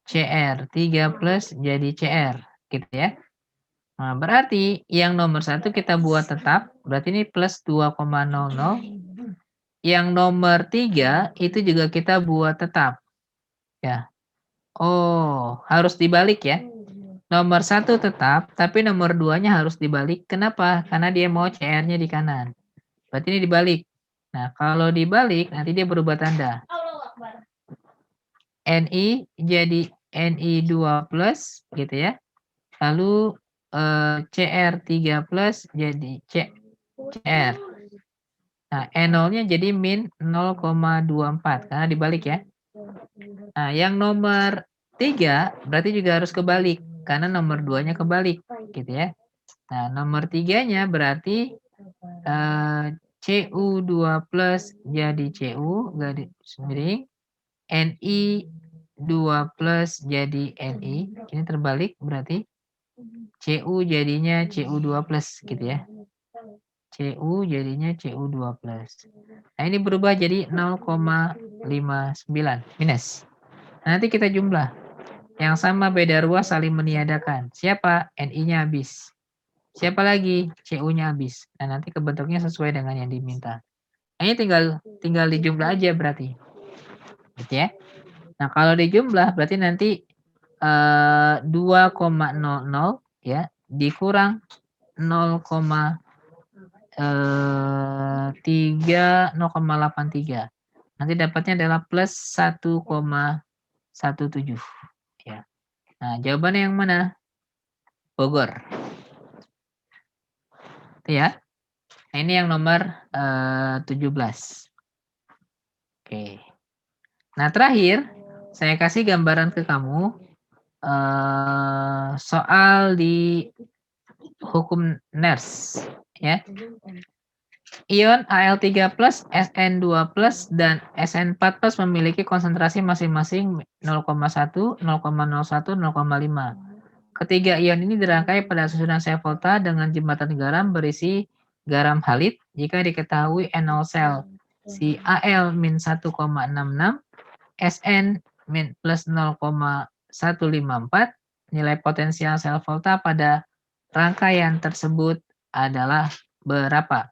CR3 plus jadi CR, gitu ya. Nah, berarti yang nomor 1 kita buat tetap, berarti ini plus 2,00. Yang nomor 3 itu juga kita buat tetap. Ya. Oh, harus dibalik ya. Nomor 1 tetap, tapi nomor 2-nya harus dibalik. Kenapa? Karena dia mau CR-nya di kanan. Berarti ini dibalik. Nah, kalau dibalik, nanti dia berubah tanda. Ni jadi Ni2 plus, gitu ya. Lalu CR3 plus jadi CR. Nah, N0-nya jadi min 0,24, karena dibalik ya. Nah, yang nomor 3 berarti juga harus kebalik, karena nomor 2-nya kebalik, gitu ya. Nah, nomor 3-nya berarti Cu2 plus jadi Cu, garis miring, Ni2 plus jadi Ni, ini terbalik berarti. Cu jadinya Cu2 plus gitu ya. Cu jadinya Cu2 plus. Nah, ini berubah jadi 0,59 minus. Nah, nanti kita jumlah. Yang sama beda ruas saling meniadakan. Siapa? Ni-nya habis. Siapa lagi? Cu-nya habis. Nah, nanti kebentuknya sesuai dengan yang diminta. Nah, ini tinggal dijumlah aja berarti. Gitu ya. Nah, kalau dijumlah berarti nanti 2,00 ya dikurang 0,83. Nanti dapatnya adalah plus 1,17 ya. Nah, jawabannya yang mana? Bogor. Itu ya. Nah, ini yang nomor 17. Oke. Nah, terakhir saya kasih gambaran ke kamu soal di hukum Nernst ya. Ion Al3+, Sn2+, dan Sn4+ memiliki konsentrasi masing-masing 0,1, 0,01, 0,5. Ketiga ion ini dirangkai pada susunan sel volta dengan jembatan garam berisi garam halit jika diketahui NO sel si Al min 1,66, Sn min plus 0,154, nilai potensial sel volta pada rangkaian tersebut adalah berapa?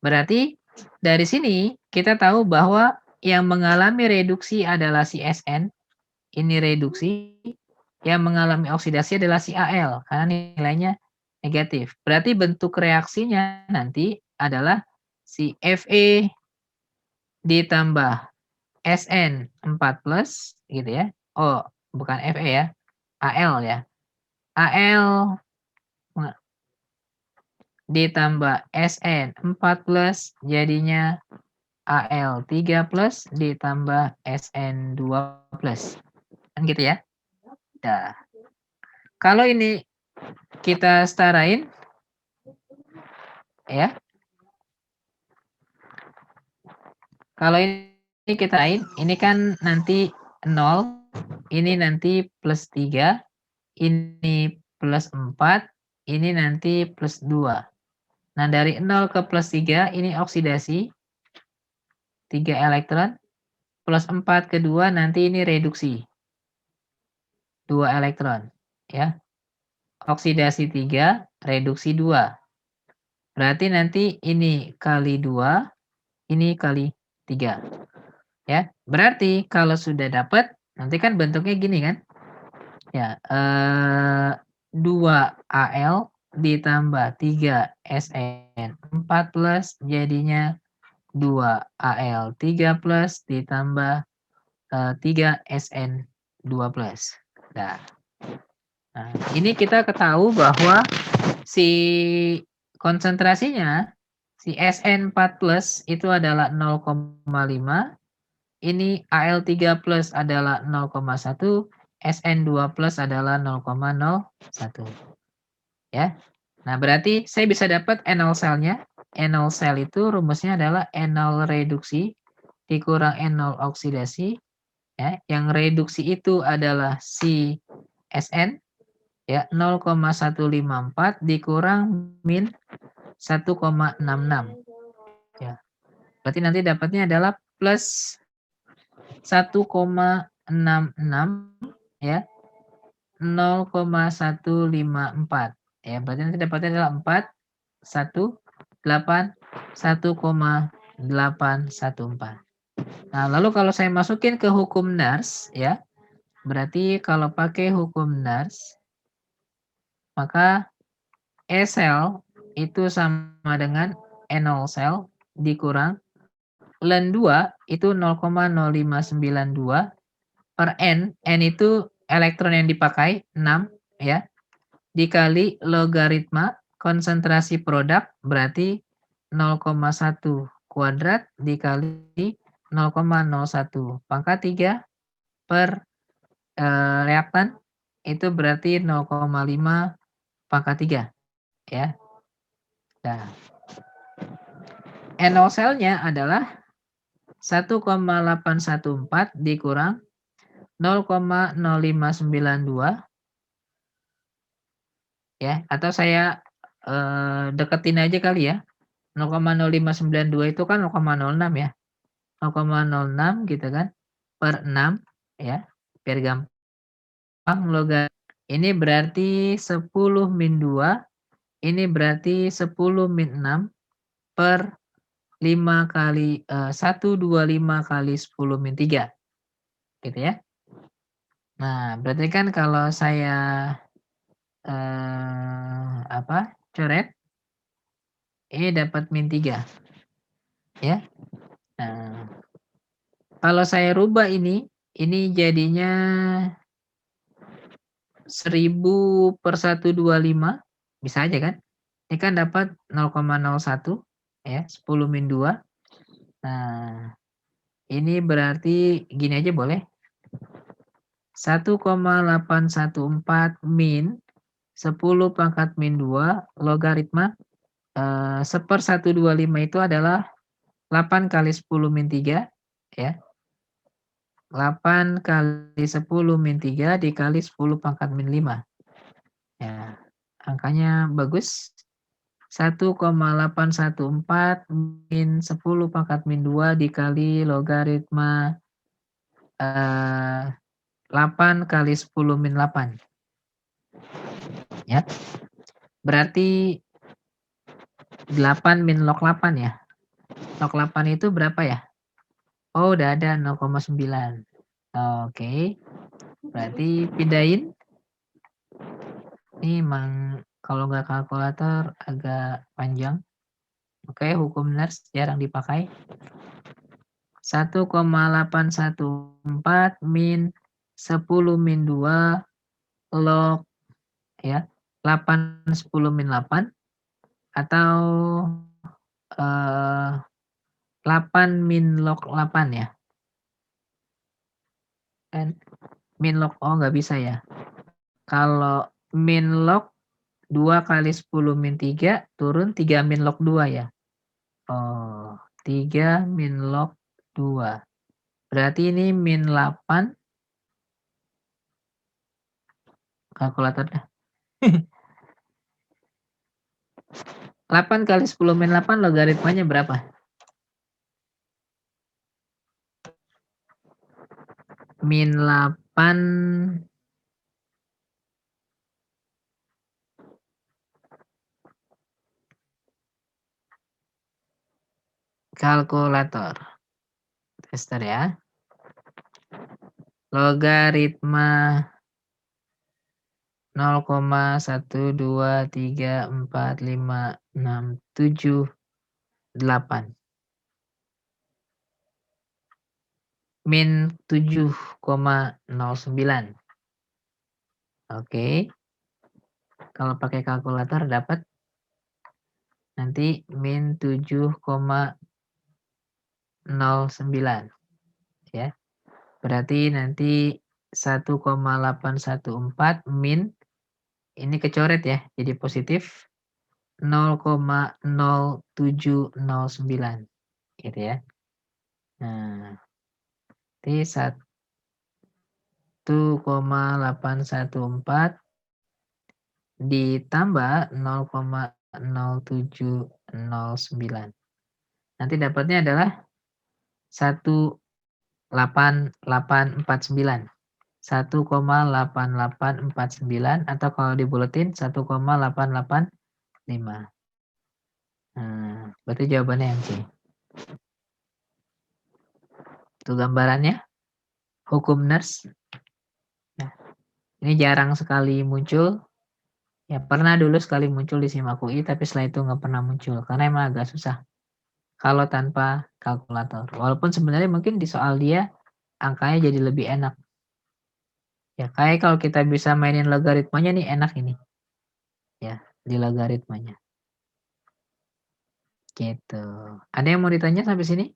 Berarti dari sini kita tahu bahwa yang mengalami reduksi adalah si Sn, ini reduksi, yang mengalami oksidasi adalah si Al, karena nilainya negatif. Berarti bentuk reaksinya nanti adalah si Fe ditambah Sn4+, gitu ya. Oh, bukan Fe ya, Al ya. Al ditambah Sn4+ jadinya Al3+ ditambah Sn2+. Kan gitu ya. Nah, kalau ini kita setarain ya. Kalau ini kita ini kan nanti 0, ini nanti plus 3, ini plus 4, ini nanti plus 2. Nah, dari 0 ke plus 3 ini oksidasi 3 elektron, plus 4 ke 2 nanti ini reduksi 2 elektron ya. Oksidasi 3, reduksi 2. Berarti nanti ini kali 2, ini kali 3. Ya, berarti kalau sudah dapat, nanti kan bentuknya gini kan? Ya, 2Al ditambah 3SN4 plus jadinya 2Al3 plus ditambah 3SN2 plus. Nah, ini kita ketahui bahwa si konsentrasinya, si SN4 plus itu adalah 0,5, ini Al3 plus adalah 0,1, SN2 plus adalah 0,01. Ya. Nah, berarti saya bisa dapat N0 selnya. N0 sel itu rumusnya adalah N0 reduksi dikurang N0 oksidasi. Ya, yang reduksi itu adalah si SN, ya, 0,154 dikurang min 1,66. Ya. Berarti nanti dapatnya adalah plus 1,66 ya. 0,154. Ya, berarti nanti dapatnya adalah 1,814. Nah, lalu kalau saya masukin ke hukum Nernst ya, berarti kalau pakai hukum Nernst maka E sel itu sama dengan N0 sel dikurang ln 2 itu 0,0592 per N itu elektron yang dipakai 6 ya, dikali logaritma konsentrasi produk berarti 0,1 kuadrat dikali 0,01 pangkat 3 per reaktan itu berarti 0,5 pangkat 3 ya. Nah, N0 selnya adalah 1,814 dikurang 0,0592 ya, atau saya deketin aja kali ya. 0,0592 itu kan 0,06 ya. 0,06 gitu kan per 6 ya, biar gampang logaritma. Ini berarti 10 min 2, ini berarti 10 min 6 per 5 kali 125 kali 10 min 3. Gitu ya. Nah, berarti kan kalau saya coret ini dapat min 3 ya. Nah, kalau saya rubah ini jadinya 1000 per 125 bisa aja kan? Ini kan dapat 0,01 ya, 10 min 2. Nah, ini berarti gini aja boleh. 1,814 min 10 pangkat min 2 logaritma 1/125 itu adalah 8 kali 10 min 3 ya. 8 kali 10 min 3 dikali 10 pangkat min 5. Ya, angkanya bagus. 1,814 min 10 pangkat min 2 dikali logaritma 8 kali 10 min 8. Ya. Berarti 8 min log 8 ya. Log 8 itu berapa ya? Oh, udah ada 0,9. Oke. Berarti pindahin. Ini emang kalau nggak kalkulator agak panjang. Oke, hukum Nernst jarang dipakai. 1,814 min 10 min 2 log ya 8 10 min 8 atau 8 min log 8 ya. Kan min log nggak bisa ya. Kalau min log 2 kali 10 min 3 turun 3 min log 2 ya. 3 min log 2. Berarti ini min 8. Kalkulator dah. 8 kali 10 min 8 logaritmanya berapa? Min 8 kalkulator. Tester ya. Logaritma 0,1234567 min 7,09. Oke. Kalau pakai kalkulator dapat nanti min 7,09 ya. Berarti nanti 1,814 min ini kecoret ya, jadi positif 0,0709 gitu ya. Nah, nanti 1,814 ditambah 0,0709. Nanti dapatnya adalah 1,8849. 1,8849 atau kalau dibuletin 1,885. Nah, berarti jawabannya yang C. Itu gambarannya. Hukum Nernst. Nah, ini jarang sekali muncul. Ya, pernah dulu sekali muncul di SIMAK UI, tapi setelah itu nggak pernah muncul. Karena emang agak susah kalau tanpa kalkulator. Walaupun sebenarnya mungkin di soal dia angkanya jadi lebih enak. Ya, kayak kalau kita bisa mainin logaritmanya nih enak ini. Ya, di logaritmanya. Gitu. Ada yang mau ditanya sampai sini?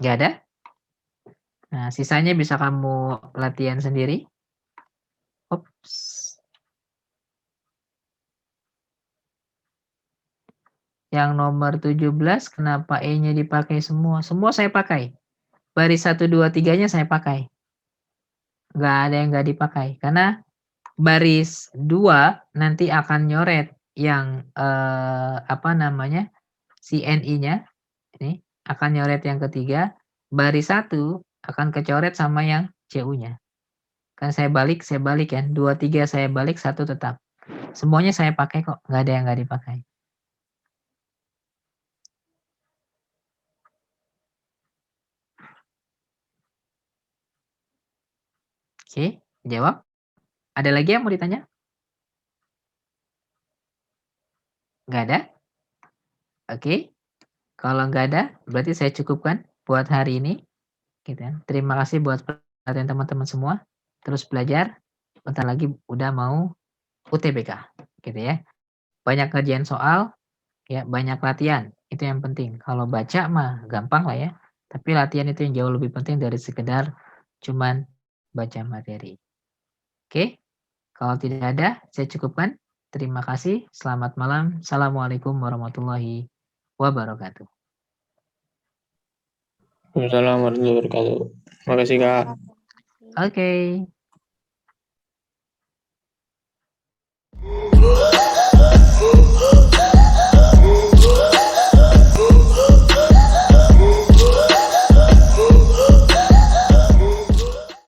Nggak ada? Nah, sisanya bisa kamu latihan sendiri. Ops. Yang nomor 17, kenapa E-nya dipakai semua? Semua saya pakai. Baris 1, 2, 3-nya saya pakai. Nggak ada yang nggak dipakai. Karena baris 2 nanti akan nyoret yang si NI-nya. Ini akan nyoret yang ketiga. Baris 1 akan kecoret sama yang CU-nya. Kan saya balik kan. 2, 3 saya balik, 1 tetap. Semuanya saya pakai kok. Nggak ada yang nggak dipakai. Oke, jawab. Ada lagi yang mau ditanya? Nggak ada? Oke. Kalau nggak ada, berarti saya cukupkan buat hari ini. Gitu ya. Terima kasih buat perhatian teman-teman semua. Terus belajar. Bentar lagi udah mau UTBK. Gitu ya. Banyak ngerjain soal, ya banyak latihan. Itu yang penting. Kalau baca mah gampang lah ya. Tapi latihan itu yang jauh lebih penting dari sekedar cuman baca materi. Oke. Kalau tidak ada, saya cukupkan. Terima kasih. Selamat malam. Assalamualaikum warahmatullahi wabarakatuh. Waalaikumsalam warahmatullahi wabarakatuh. Makasih Kak. Oke.